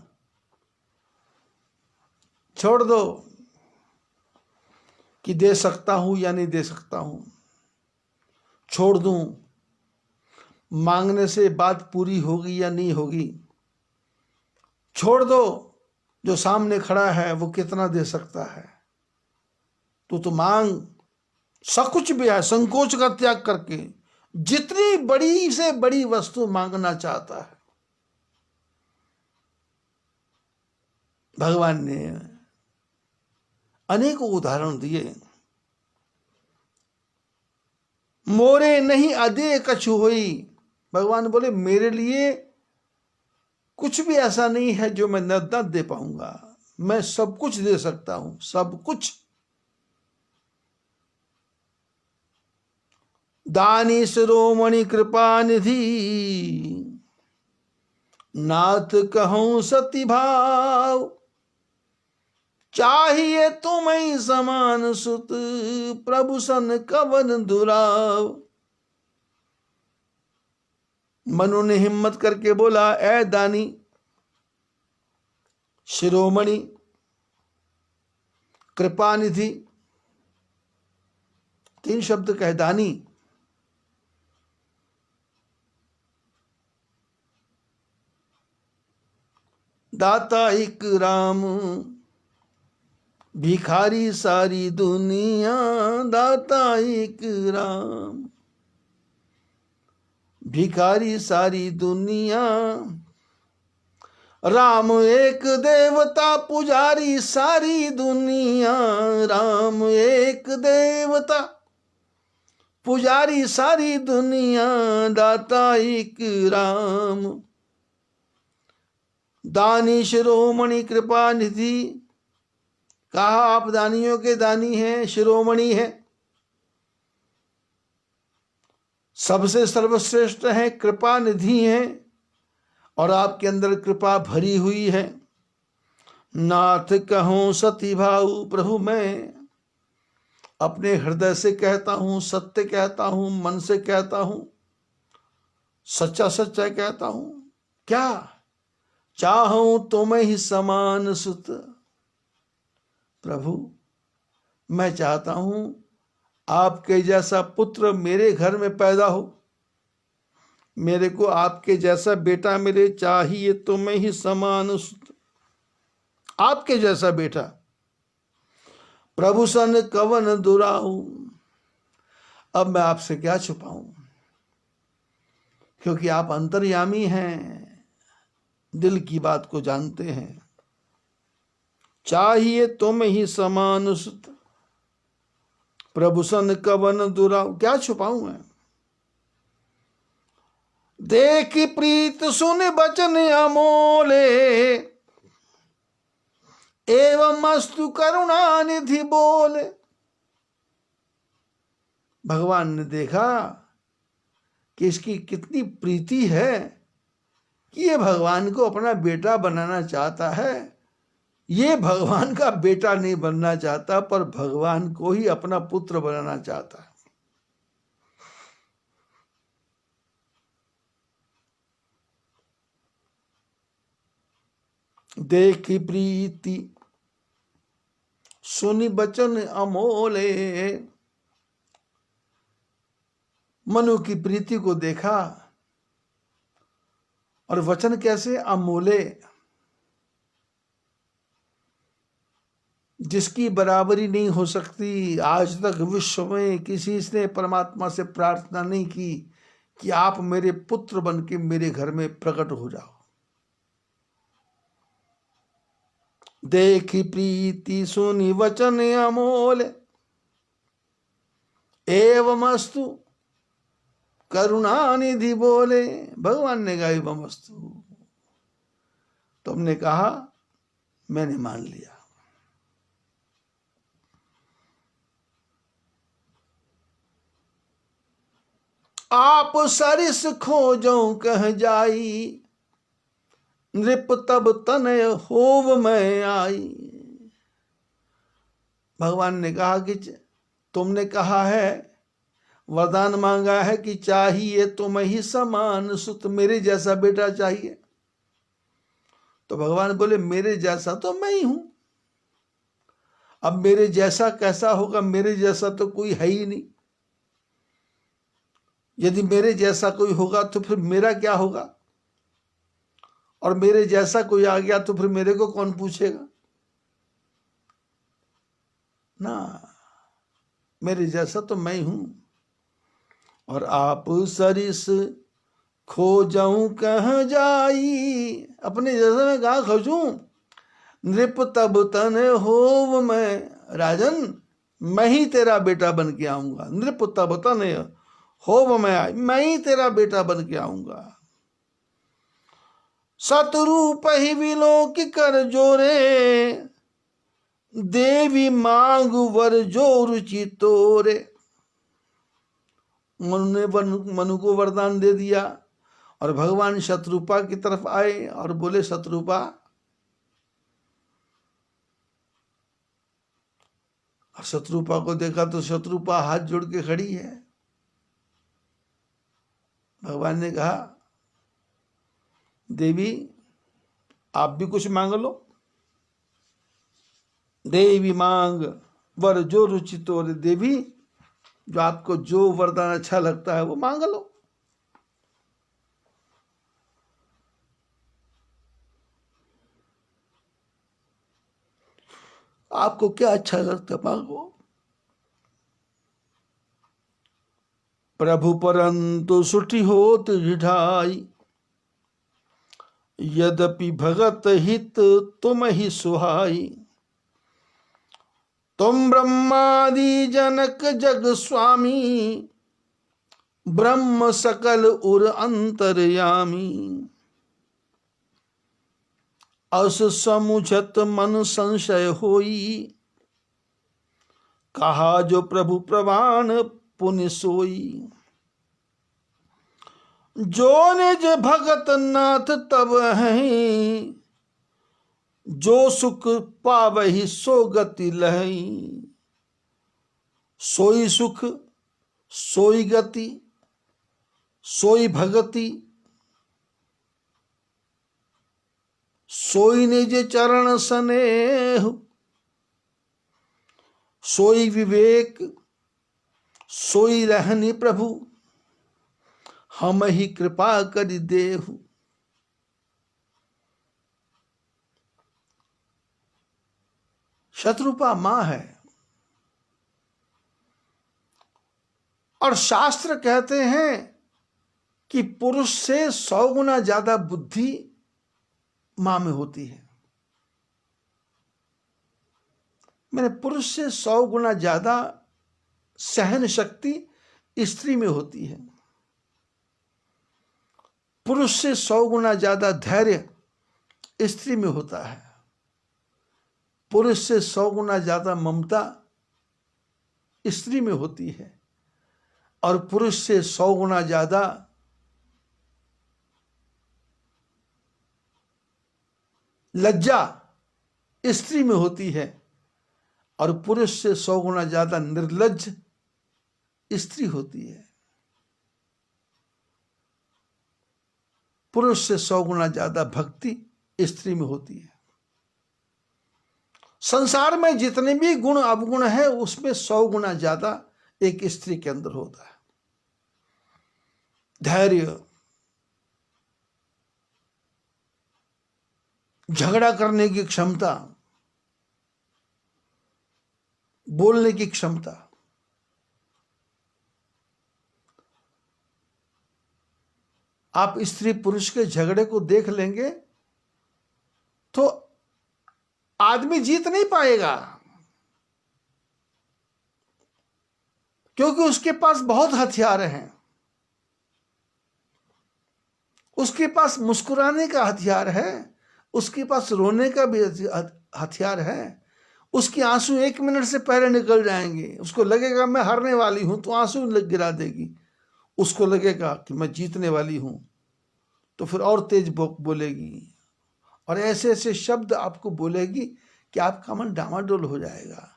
छोड़ दो कि दे सकता हूं या नहीं दे सकता हूं, छोड़ दूं मांगने से बात पूरी होगी या नहीं होगी, छोड़ दो जो सामने खड़ा है वो कितना दे सकता है, तो मांग। सकुच भी है, संकोच का त्याग करके जितनी बड़ी से बड़ी वस्तु मांगना चाहता है। भगवान ने अनेकों उदाहरण दिए। मोरे नहीं अदे कछु होई, भगवान बोले मेरे लिए कुछ भी ऐसा नहीं है जो मैं न दे पाऊंगा, मैं सब कुछ दे सकता हूं, सब कुछ। दानी शिरोमणि कृपा निधि, नाथ कहूं सती भाव, चाहिए तुम्हें समान सुत, प्रभु सन कवन दुराव। मनु ने हिम्मत करके बोला ऐ दानी, शिरोमणि, कृपा निधि, 3 शब्द कहे दानी, दाता एक राम, भिखारी सारी दुनिया, दाता एक राम, भिखारी सारी दुनिया, राम एक देवता पुजारी सारी दुनिया, राम एक देवता पुजारी सारी दुनिया, दाता एक राम। दानी शिरोमणि कृपा निधि, कहा आप दानियों के दानी हैं, शिरोमणि हैं, सबसे सर्वश्रेष्ठ हैं, कृपा निधि हैं और आपके अंदर कृपा भरी हुई है। नाथ कहूं सती भाऊ, प्रभु मैं अपने हृदय से कहता हूं, सत्य कहता हूं, मन से कहता हूं, सच्चा सच्चा कहता हूं। क्या चाहूं तुम्हें ही समान सुत, प्रभु मैं चाहता हूं आपके जैसा पुत्र मेरे घर में पैदा हो, मेरे को आपके जैसा बेटा मिले, चाहिए तुम्हें ही समान सुत, आपके जैसा बेटा। प्रभु सन कवन दुराऊ, अब मैं आपसे क्या छुपाऊं, क्योंकि आप अंतर्यामी हैं, दिल की बात को जानते हैं। चाहिए तुम ही समान सुत, प्रभु सन कवन दुराऊ, क्या छुपाऊं मैं। देख प्रीत सुन बचन अमोले, एवं अस्तु करुणा निधि बोले। भगवान ने देखा कि इसकी कितनी प्रीति है कि ये भगवान को अपना बेटा बनाना चाहता है, ये भगवान का बेटा नहीं बनना चाहता, पर भगवान को ही अपना पुत्र बनाना चाहता है। देखी प्रीति सुनि बचन अमोले, मनु की प्रीति को देखा, और वचन कैसे? अमोले, जिसकी बराबरी नहीं हो सकती। आज तक विश्व में किसी ने परमात्मा से प्रार्थना नहीं की कि आप मेरे पुत्र बन के मेरे घर में प्रकट हो जाओ। देखी प्रीति सुनि वचन अमोल, एवमस्तु करुणानिधि बोले। भगवान ने कहा एवमस्तु, तुमने कहा, मैंने मान लिया। आप सरिस खोजो कह जाई, नृप तब तनय होव मैं आई। भगवान ने कहा कि तुमने कहा है, वरदान मांगा है कि चाहिए तुम ही समान सुत, मेरे जैसा बेटा चाहिए। तो भगवान बोले मेरे जैसा तो मैं ही हूं। अब मेरे जैसा कैसा होगा? मेरे जैसा तो कोई है ही नहीं। यदि मेरे जैसा कोई होगा तो फिर मेरा क्या होगा? और मेरे जैसा कोई आ गया तो फिर मेरे को कौन पूछेगा ना? मेरे जैसा तो मैं ही हूं। और आप सरिस खोजऊं कह जाई, अपने जैसा मैं कहाँ खोजूं? नृप तब तन होव मैं, राजन मैं ही तेरा बेटा बन के आऊंगा। नृप तब तन होव मैं ही तेरा बेटा बन के आऊंगा। सतरूप ही विलोक कर जोरे, देवी मांग वर जो रुचि तोरे। मनु को वरदान दे दिया, और भगवान शत्रुपा की तरफ आए और बोले शत्रुपा, और शत्रुपा को देखा तो शत्रुपा हाथ जोड़ के खड़ी है। भगवान ने कहा देवी आप भी कुछ मांग लो। देवी मांग वर जो रुचि तोरे, देवी जो आपको जो वरदान अच्छा लगता है वो मांग लो। आपको क्या अच्छा लगता है मांगो। प्रभु परंतु सुठी होत ढाई, यद्यपि भगत हित तुम ही सुहाई। तुम ब्रह्मादि जनक जग स्वामी, ब्रह्म सकल उर अंतर्यामी। अस समुझत मन संशय होई, कहा जो प्रभु प्रवान पुनि सोई। जो निज भगत नाथ तब हैं, जो सुख पावहि सो गति लहई। सोई सुख सोई गति सोई भगति, सोई निज चरण स्नेह। सोई विवेक सोई रहनी प्रभु, हम ही कृपा करि देहु। शत्रुपा मां है, और शास्त्र कहते हैं कि पुरुष से 100 गुना ज्यादा बुद्धि मां में होती है। मैंने पुरुष से 100 गुना ज्यादा सहन शक्ति स्त्री में होती है। पुरुष से 100 गुना ज्यादा धैर्य स्त्री में होता है। पुरुष से 100 गुना ज्यादा ममता स्त्री में होती है, और पुरुष से 100 गुना ज्यादा लज्जा स्त्री में होती है और पुरुष से 100 गुना ज्यादा निर्लज्ज स्त्री होती है। पुरुष से 100 गुना ज्यादा भक्ति स्त्री में होती है। संसार में जितने भी गुण अवगुण है उसमें 100 गुना ज्यादा एक स्त्री के अंदर होता है। धैर्य, झगड़ा करने की क्षमता, बोलने की क्षमता। आप स्त्री पुरुष के झगड़े को देख लेंगे तो आदमी जीत नहीं पाएगा, क्योंकि उसके पास बहुत हथियार हैं। उसके पास मुस्कुराने का हथियार है, उसके पास रोने का भी हथियार है। उसके आंसू 1 मिनट से पहले निकल जाएंगे। उसको लगेगा मैं हारने वाली हूं तो आंसू गिरा देगी। उसको लगेगा कि मैं जीतने वाली हूं तो फिर और तेज बोलेगी, और ऐसे ऐसे शब्द आपको बोलेगी कि आपका मन डामाडोल हो जाएगा,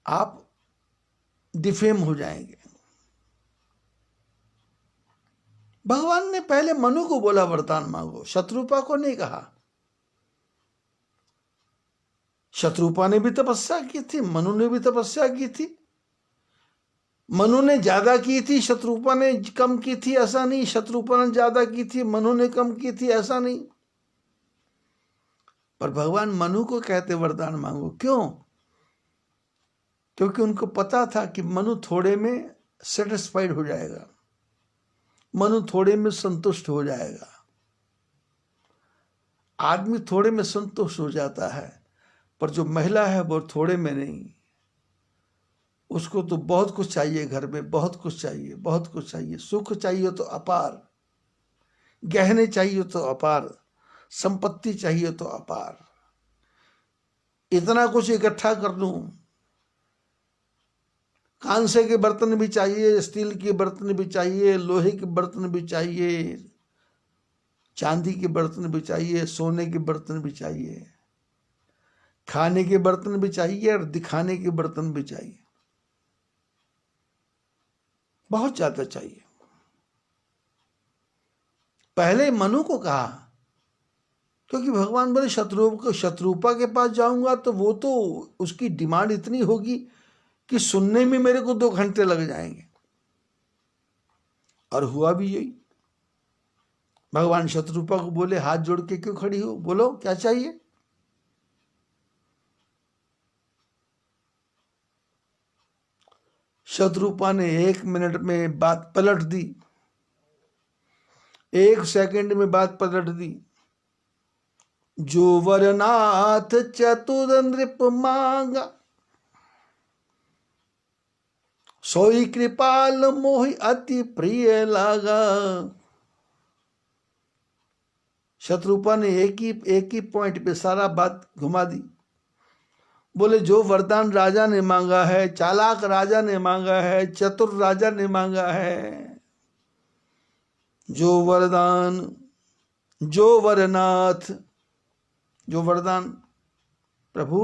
आप डिफेम हो जाएंगे। भगवान ने पहले मनु को बोला वरदान मांगो, शत्रुपा को नहीं कहा। शत्रुपा ने भी तपस्या की थी, मनु ने भी तपस्या की थी। मनु ने ज्यादा की थी, शत्रुपा ने कम की थी, ऐसा नहीं। शत्रुपा ने ज्यादा की थी, मनु ने कम की थी, ऐसा नहीं। पर भगवान मनु को कहते वरदान मांगो, क्यों? क्योंकि उनको पता था कि मनु थोड़े में सेटिस्फाइड हो जाएगा, मनु थोड़े में संतुष्ट हो जाएगा। आदमी थोड़े में संतुष्ट हो जाता है, पर जो महिला है वो थोड़े में नहीं। उसको तो बहुत कुछ चाहिए, घर में बहुत कुछ चाहिए, बहुत कुछ चाहिए। सुख चाहिए तो अपार, गहने चाहिए तो अपार, संपत्ति चाहिए तो अपार। इतना कुछ इकट्ठा कर लूं, कांसे के बर्तन भी चाहिए, स्टील के बर्तन भी चाहिए, लोहे के बर्तन भी चाहिए, चांदी के बर्तन भी चाहिए, सोने के बर्तन भी चाहिए, खाने के बर्तन भी चाहिए और दिखाने के बर्तन भी चाहिए। बहुत ज्यादा चाहिए। पहले मनु को कहा, क्योंकि भगवान बोले शत्रुपा के पास जाऊंगा तो वो तो उसकी डिमांड इतनी होगी कि सुनने में मेरे को 2 घंटे लग जाएंगे। और हुआ भी यही। भगवान शत्रुपा को बोले, हाथ जोड़ के क्यों खड़ी हो, बोलो क्या चाहिए? शत्रुपा ने 1 मिनट में बात पलट दी, 1 सेकंड में बात पलट दी। जो वरनाथ चतुर नृप मांगा, सोई कृपाल मोहि अति प्रिय लागा। शत्रुपा ने एक ही पॉइंट पे सारा बात घुमा दी। बोले जो वरदान राजा ने मांगा है, चालाक राजा ने मांगा है, चतुर राजा ने मांगा है, जो वरदान, जो वरनाथ, जो वरदान प्रभु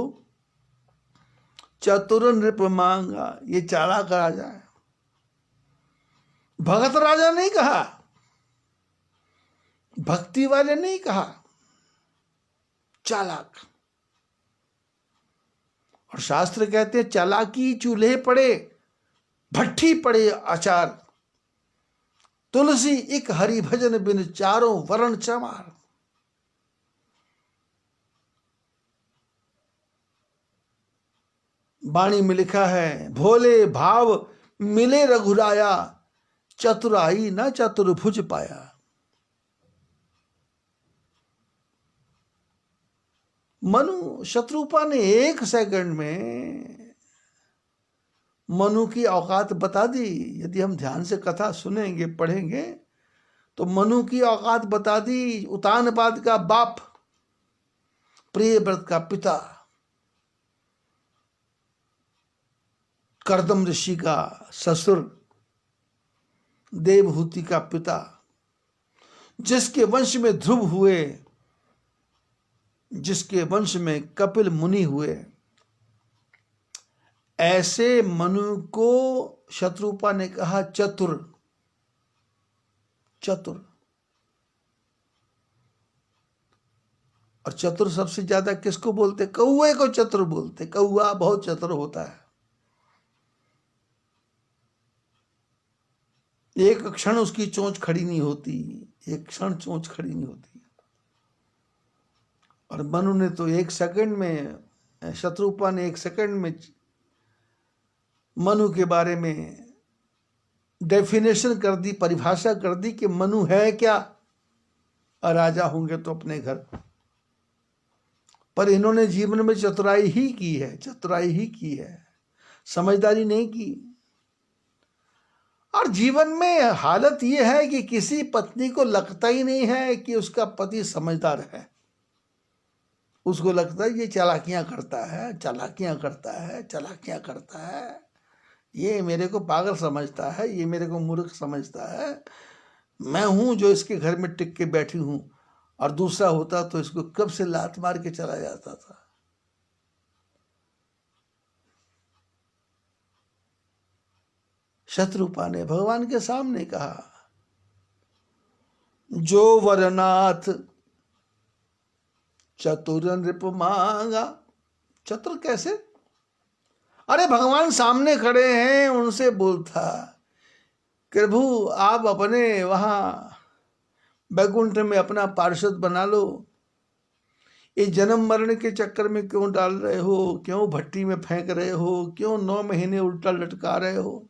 चतुर नृप मांगा, ये चालाक राजा है। भगत राजा नहीं कहा, भक्ति वाले नहीं कहा, चालाक। और शास्त्र कहते हैं चालाकी चूल्हे पड़े, भट्ठी पड़े आचार, तुलसी एक हरि भजन बिन चारों वरण चमार। वाणी में लिखा है, भोले भाव मिले रघुराया, चतुराई न चतुर्भुज पाया। मनु, शत्रुपा ने 1 सेकंड में मनु की औकात बता दी। यदि हम ध्यान से कथा सुनेंगे, पढ़ेंगे तो मनु की औकात बता दी। उतानपाद का बाप, प्रियव्रत का पिता, कर्दम ऋषि का ससुर, देवहूति का पिता, जिसके वंश में ध्रुव हुए, जिसके वंश में कपिल मुनि हुए, ऐसे मनु को शत्रुपा ने कहा चतुर। चतुर, और चतुर सबसे ज्यादा किसको बोलते? कौए को चतुर बोलते। कौआ बहुत चतुर होता है, एक क्षण उसकी चोंच खड़ी नहीं होती, एक क्षण चोंच खड़ी नहीं होती। और मनु ने तो एक सेकंड में, शत्रुपा ने एक सेकंड में मनु के बारे में डेफिनेशन कर दी, परिभाषा कर दी कि मनु है क्या, और राजा होंगे तो अपने घर। पर इन्होंने जीवन में चतुराई ही की है, चतुराई ही की है, समझदारी नहीं की। और जीवन में हालत यह है कि किसी पत्नी को लगता ही नहीं है कि उसका पति समझदार है। उसको लगता है ये चालाकियां करता है, चालाकियां करता है, चालाकियां करता है, ये मेरे को पागल समझता है, ये मेरे को मूर्ख समझता है, मैं हूं जो इसके घर में टिक के बैठी हूं। और दूसरा होता तो इसको कब से लात मार के चला जाता था। शत्रुपा ने भगवान के सामने कहा, जो वरनाथ चतुर नृप मांगा। चतुर कैसे? अरे भगवान सामने खड़े हैं, उनसे बोलता, प्रभु आप अपने वहां बैकुंठ में अपना पार्षद बना लो, ये जन्म मरण के चक्कर में क्यों डाल रहे हो, क्यों भट्टी में फेंक रहे हो, क्यों 9 महीने उल्टा लटका रहे हो।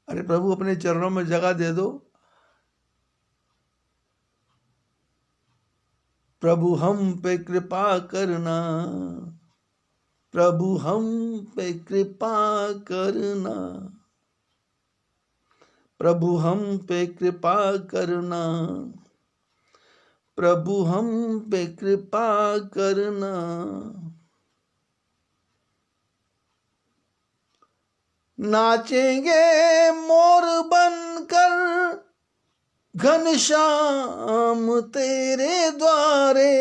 अरे प्रभु अपने चरणों में जगह दे दो। प्रभु हम पे कृपा करना, प्रभु हम पे कृपा करना, प्रभु हम पे कृपा करना, प्रभु हम पे कृपा करना। नाचेंगे मोर बनकर घनश्याम तेरे द्वारे,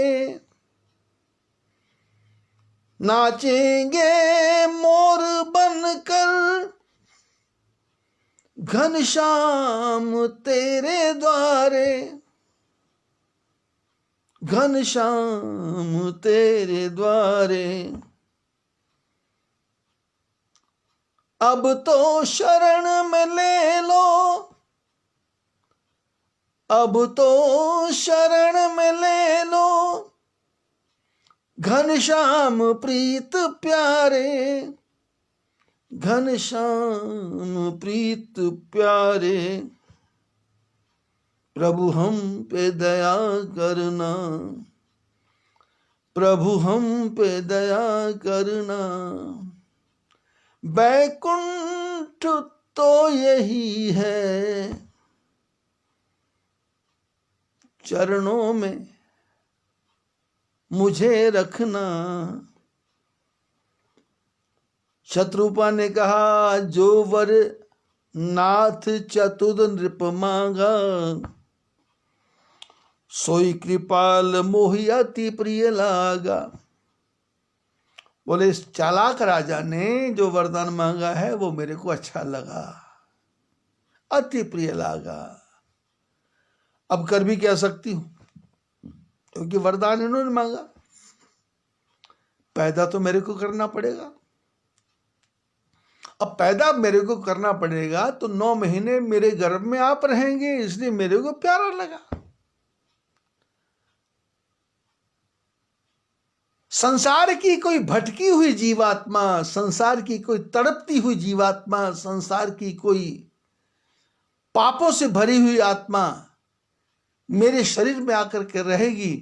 नाचेंगे मोर बनकर घनश्याम तेरे द्वारे, घनश्याम तेरे द्वारे। अब तो शरण में ले लो, अब तो शरण में ले लो, घनश्याम प्रीत प्यारे, घनश्याम प्रीत प्यारे। प्रभु हम पे दया करना, प्रभु हम पे दया करना। बैकुंठ तो यही है, चरणों में मुझे रखना। शत्रुपा ने कहा, जो वर नाथ चतुर नृप मांगा, सोई कृपाल मोहि अति प्रिय लागा। बोले इस चालाक राजा ने जो वरदान मांगा है वो मेरे को अच्छा लगा, अति प्रिय लागा। अब कर भी क्या सकती हूं, क्योंकि वरदान इन्होंने मांगा, पैदा तो मेरे को करना पड़ेगा। अब पैदा मेरे को करना पड़ेगा तो 9 महीने मेरे गर्भ में आप रहेंगे, इसलिए मेरे को प्यारा लगा। संसार की कोई भटकी हुई जीवात्मा, संसार की कोई तड़पती हुई जीवात्मा, संसार की कोई पापों से भरी हुई आत्मा मेरे शरीर में आकर के रहेगी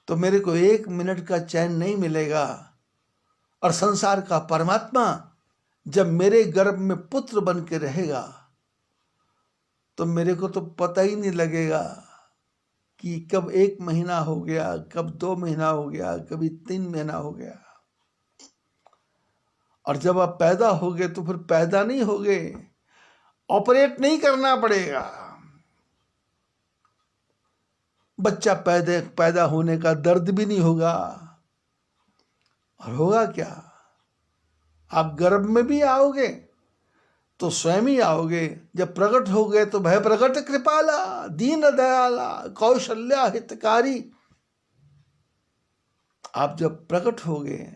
तो मेरे को 1 मिनट का चैन नहीं मिलेगा। और संसार का परमात्मा जब मेरे गर्भ में पुत्र बन के रहेगा तो मेरे को तो पता ही नहीं लगेगा कि कब 1 महीना हो गया, कब 2 महीना हो गया, कभी 3 महीना हो गया। और जब आप पैदा हो गए तो फिर पैदा नहीं हो गए, ऑपरेट नहीं करना पड़ेगा। बच्चा पैदा होने का दर्द भी नहीं होगा। और होगा क्या, आप गर्भ में भी आओगे तो स्वयं ही आओगे, जब प्रकट हो गए तो भय प्रकट कृपाला दीन दयाला कौशल्या हितकारी। आप जब प्रकट हो गए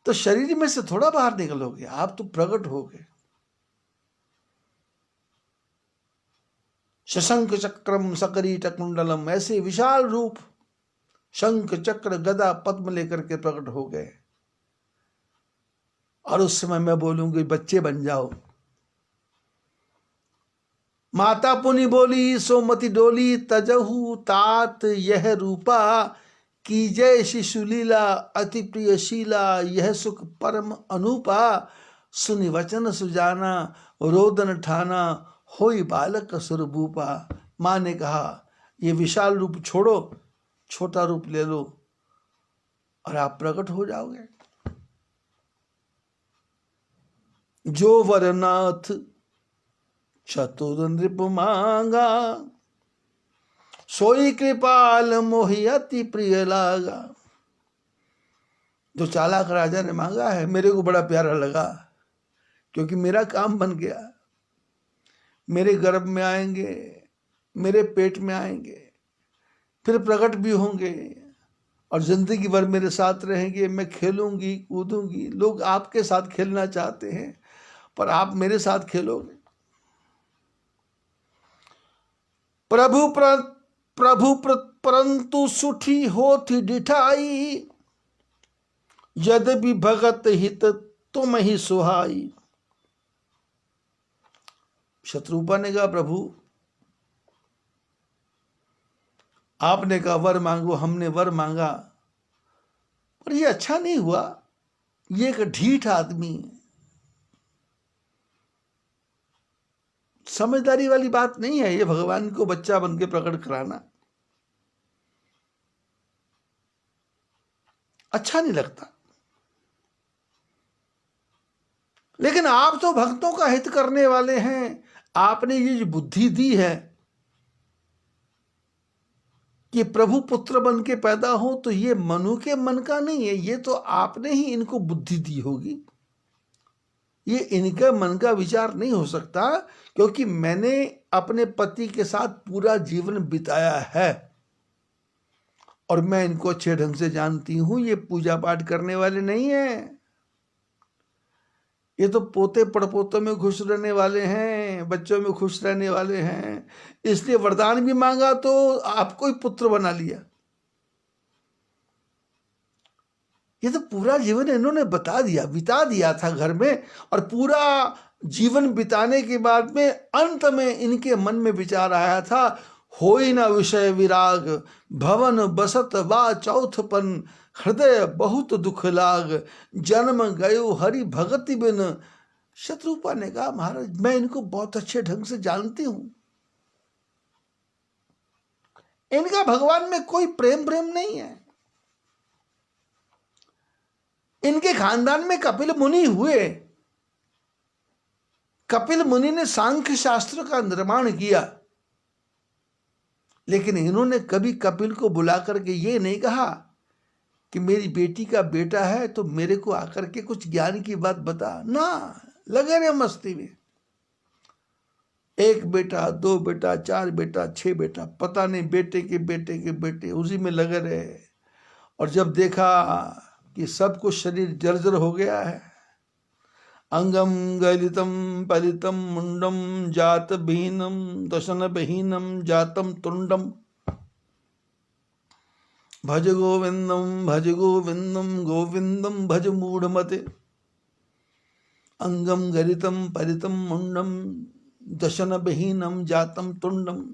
तो शरीर में से थोड़ा बाहर निकलोगे, आप तो प्रकट हो गए। शशंक चक्रम सकरीट कुंडलम, ऐसे विशाल रूप शंख चक्र गदा पद्म लेकर के प्रकट हो गए। और उस समय मैं बोलूंगी बच्चे बन जाओ। माता पुनि बोली सोमति डोली, तजहु तात यह रूपा, की जय शिशु लीला अति प्रियशीला, यह सुख परम अनूपा, सुनि वचन सुजाना रोदन ठाना, होई बालक सुरभूपा। माँ ने कहा ये विशाल रूप छोड़ो, छोटा रूप ले लो और आप प्रकट हो जाओगे। जो वरनाथ चतुर नृप मांगा, सोई कृपाल मोहि अति प्रिय लागा। जो चालाक राजा ने मांगा है मेरे को बड़ा प्यारा लगा, क्योंकि मेरा काम बन गया। मेरे गर्भ में आएंगे, मेरे पेट में आएंगे, फिर प्रकट भी होंगे और जिंदगी भर मेरे साथ रहेंगे। मैं खेलूंगी कूदूंगी। लोग आपके साथ खेलना चाहते हैं पर आप मेरे साथ खेलोगे। प्रभु परंतु सुठी होती डिठाई, यद्यपि भगत हित तुम ही सुहाई। शत्रुपा ने कहा प्रभु आपने कहा वर मांगो, हमने वर मांगा, पर ये अच्छा नहीं हुआ। ये एक ढीठ आदमी, समझदारी वाली बात नहीं है ये भगवान को बच्चा बन के प्रकट कराना। अच्छा नहीं लगता। लेकिन आप तो भक्तों का हित करने वाले हैं। आपने ये जो बुद्धि दी है कि प्रभु पुत्र बन के पैदा हो, तो ये मनु के मन का नहीं है, ये तो आपने ही इनको बुद्धि दी होगी। ये इनके मन का विचार नहीं हो सकता, क्योंकि मैंने अपने पति के साथ पूरा जीवन बिताया है और मैं इनको अच्छे ढंग से जानती हूं। ये पूजा पाठ करने वाले नहीं हैं, ये तो पोते पड़पोतों में खुश रहने वाले हैं, बच्चों में खुश रहने वाले हैं। इसलिए वरदान भी मांगा तो आपको ही पुत्र बना लिया। ये तो पूरा जीवन इन्होंने बिता दिया था घर में, और पूरा जीवन बिताने के बाद में अंत में इनके मन में विचार आया था, होई न विषय विराग, भवन बसत वा चौथपन, हृदय बहुत दुख लाग, जन्म गयो हरि भगति बिन। शत्रुपा ने कहा महाराज मैं इनको बहुत अच्छे ढंग से जानती हूं, इनका भगवान में कोई प्रेम नहीं है। इनके खानदान में कपिल मुनि हुए, कपिल मुनि ने सांख्य शास्त्र का निर्माण किया, लेकिन इन्होंने कभी कपिल को बुला करके ये नहीं कहा कि मेरी बेटी का बेटा है तो मेरे को आकर के कुछ ज्ञान की बात बता ना। लगे रहे मस्ती में, एक बेटा, दो बेटा, चार बेटा, 6 बेटा, पता नहीं बेटे के बेटे के बेटे, उसी में लगे रहे। और जब देखा कि सब कुछ शरीर जर्जर हो गया है, अंगम गलितम पलितम मुंडम जात बहीनम दशन बहीनम जातम तुंडम, भज गोविंदम गोविंदम भज मूढ़मते, अंगम गरितम परितम मुंडम दशन बहीनम जातम तुंडम।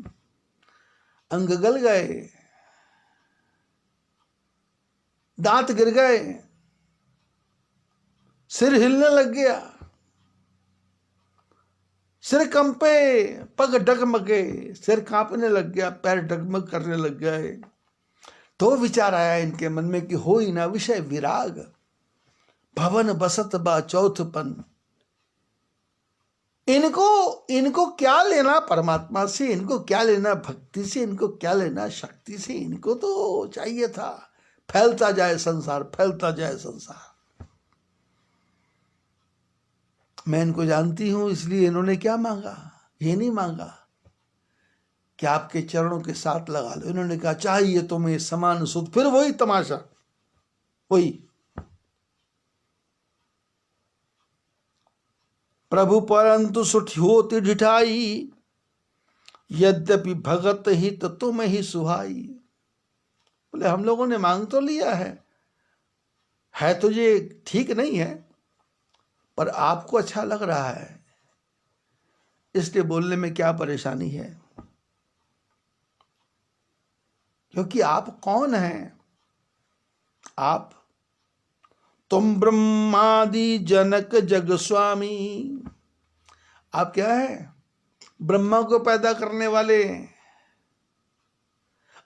अंग गल गए, दांत गिर गए, सिर हिलने लग गया, सिर कंपे, पग डगमगे, सिर कांपने लग गया, पैर डगमग करने लग गए। तो विचार आया इनके मन में कि होई ना विषय विराग, भवन बसत बा चौथपन, इनको इनको क्या लेना परमात्मा से, इनको क्या लेना भक्ति से, इनको क्या लेना शक्ति से। इनको तो चाहिए था फैलता जाए संसार, फैलता जाए संसार। मैं इनको जानती हूं, इसलिए इन्होंने क्या मांगा, ये नहीं मांगा कि आपके चरणों के साथ लगा लो। इन्होंने कहा चाहिए तुम्हें समान सुख। फिर वही तमाशा, वही प्रभु परंतु सुठ होती ढिठाई, यद्यपि भगत हित तुम ही सुहाई। बोले हम लोगों ने मांग तो लिया है तो ये ठीक नहीं है, पर आपको अच्छा लग रहा है, इसलिए बोलने में क्या परेशानी है। क्योंकि आप कौन हैं? आप तुम ब्रह्मादि जनक जग स्वामी। आप क्या है? ब्रह्मा को पैदा करने वाले।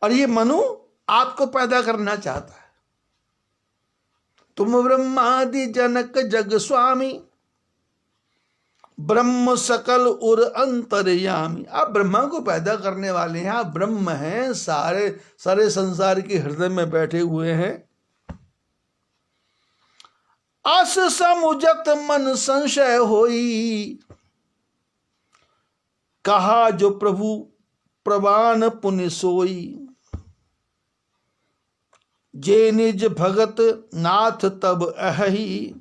और ये मनु आपको पैदा करना चाहता है। तुम ब्रह्मादि जनक जग स्वामी, ब्रह्म सकल उर अंतर्यामी। आप ब्रह्मा को पैदा करने वाले हैं, आप ब्रह्म हैं, सारे सारे संसार के हृदय में बैठे हुए हैं। अस समुजत मन संशय होई, कहा जो प्रभु प्रवान पुनि सोई। जे निज भगत नाथ तब अहि,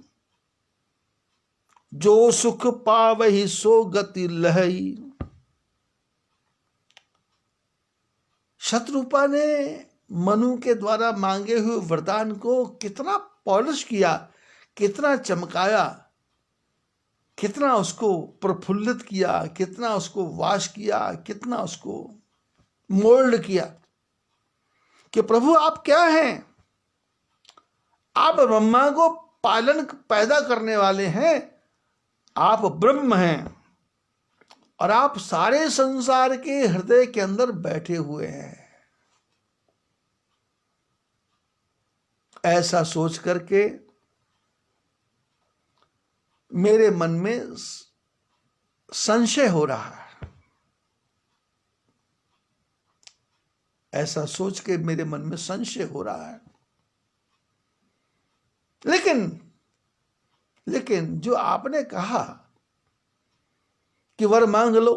जो सुख पावहि सो गति लहई। शत्रुपा ने मनु के द्वारा मांगे हुए वरदान को कितना पॉलिश किया, कितना चमकाया, कितना उसको प्रफुल्लित किया, कितना उसको वाश किया, कितना उसको मोल्ड किया कि प्रभु आप क्या हैं? आप ब्रह्मा को पालन पैदा करने वाले हैं, आप ब्रह्म हैं और आप सारे संसार के हृदय के अंदर बैठे हुए हैं। ऐसा सोच करके मेरे मन में संशय हो रहा है। ऐसा सोच के मेरे मन में संशय हो रहा है। लेकिन जो आपने कहा कि वर मांग लो,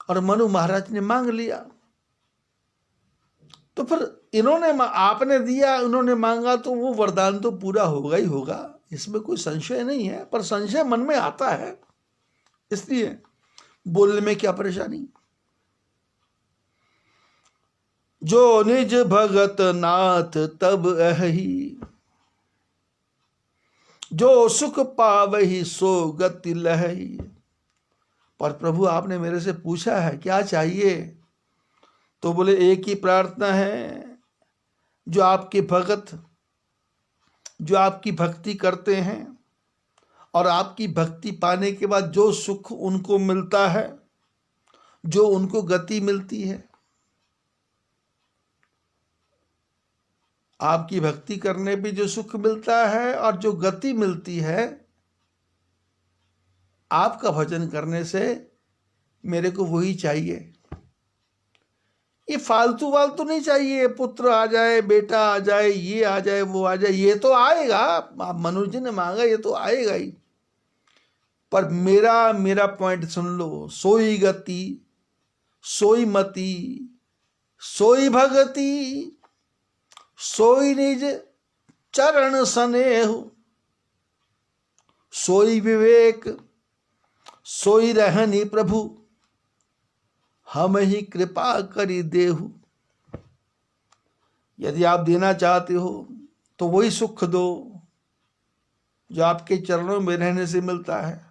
और मनु महाराज ने मांग लिया, तो फिर इन्होंने आपने दिया, उन्होंने मांगा, तो वो वरदान तो पूरा होगा ही होगा, इसमें कोई संशय नहीं है। पर संशय मन में आता है, इसलिए बोलने में क्या परेशानी। जो निज भगत नाथ तब अहि, जो सुख पावहि सो गति लहई। पर प्रभु आपने मेरे से पूछा है क्या चाहिए, तो बोले एक ही प्रार्थना है, जो आपके भगत, जो आपकी भक्ति करते हैं और आपकी भक्ति पाने के बाद जो सुख उनको मिलता है, जो उनको गति मिलती है, आपकी भक्ति करने पे जो सुख मिलता है और जो गति मिलती है, आपका भजन करने से मेरे को वही चाहिए। ये फालतू वालतू नहीं चाहिए, पुत्र आ जाए, बेटा आ जाए, ये आ जाए, वो आ जाए, ये तो आएगा, मनुज जी ने मांगा, ये तो आएगा ही। पर मेरा पॉइंट सुन लो, सोई गति, सोई मति, सोई भगति, सोई निज चरण स्नेह, सोई विवेक, सोई रहनी प्रभु, हम ही कृपा करी देहु। यदि आप देना चाहते हो तो वही सुख दो जो आपके चरणों में रहने से मिलता है,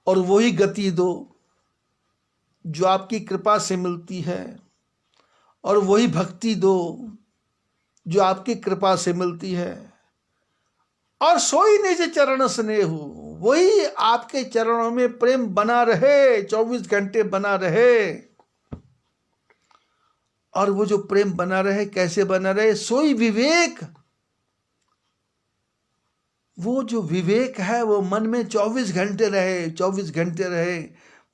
और वही गति दो जो आपकी कृपा से मिलती है, और वही भक्ति दो जो आपकी कृपा से मिलती है, और सोई निज चरण स्नेहु, वही आपके चरणों में प्रेम बना रहे, 24 घंटे बना रहे। और वो जो प्रेम बना रहे, कैसे बना रहे? सोई विवेक, वो जो विवेक है वो मन में 24 घंटे रहे, 24 घंटे रहे,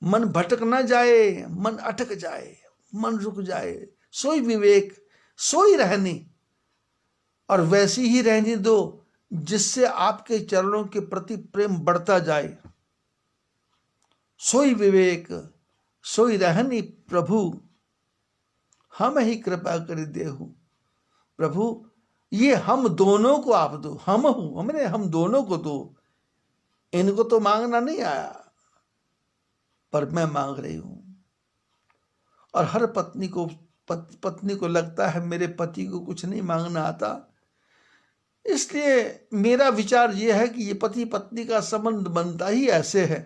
मन भटक ना जाए, मन अटक जाए, मन रुक जाए, सोई विवेक, सोई रहनी, और वैसी ही रहनी दो जिससे आपके चरणों के प्रति प्रेम बढ़ता जाए। सोई विवेक, सोई रहनी प्रभु, हम ही कृपा कर देहु। प्रभु ये हम दोनों को आप दो, हम दोनों को दो। इनको तो मांगना नहीं आया, पर मैं मांग रही हूं। और हर पत्नी को लगता है मेरे पति को कुछ नहीं मांगना आता, इसलिए मेरा विचार यह है कि ये पति पत्नी का संबंध बनता ही ऐसे है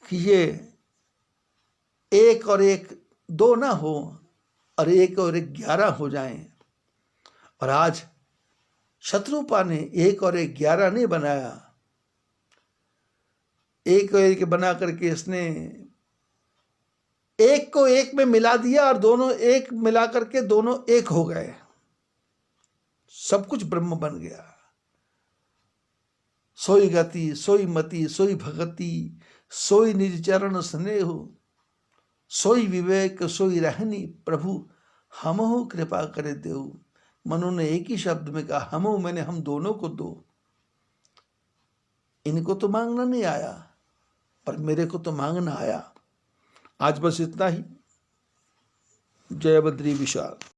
कि ये 1 और 1 2 ना हो, और 1 और 1 11 हो जाएं। और आज शत्रुपा ने 1 और 1 11 नहीं बनाया, 1 और 1 बना करके इसने 1 को 1 में मिला दिया, और दोनों 1 मिला करके दोनों 1 हो गए, सब कुछ ब्रह्म बन गया। सोई गति, सोई मति, सोई भगति, सोई निज चरण स्नेह, सोई विवेक, सोई रहनी प्रभु, हमहु कृपा करे देव। मनु ने एक ही शब्द में कहा, हमहु मैंने हम दोनों को दो। इनको तो मांगना नहीं आया, पर मेरे को तो मांगना आया। आज बस इतना ही। जय बद्री विशाल।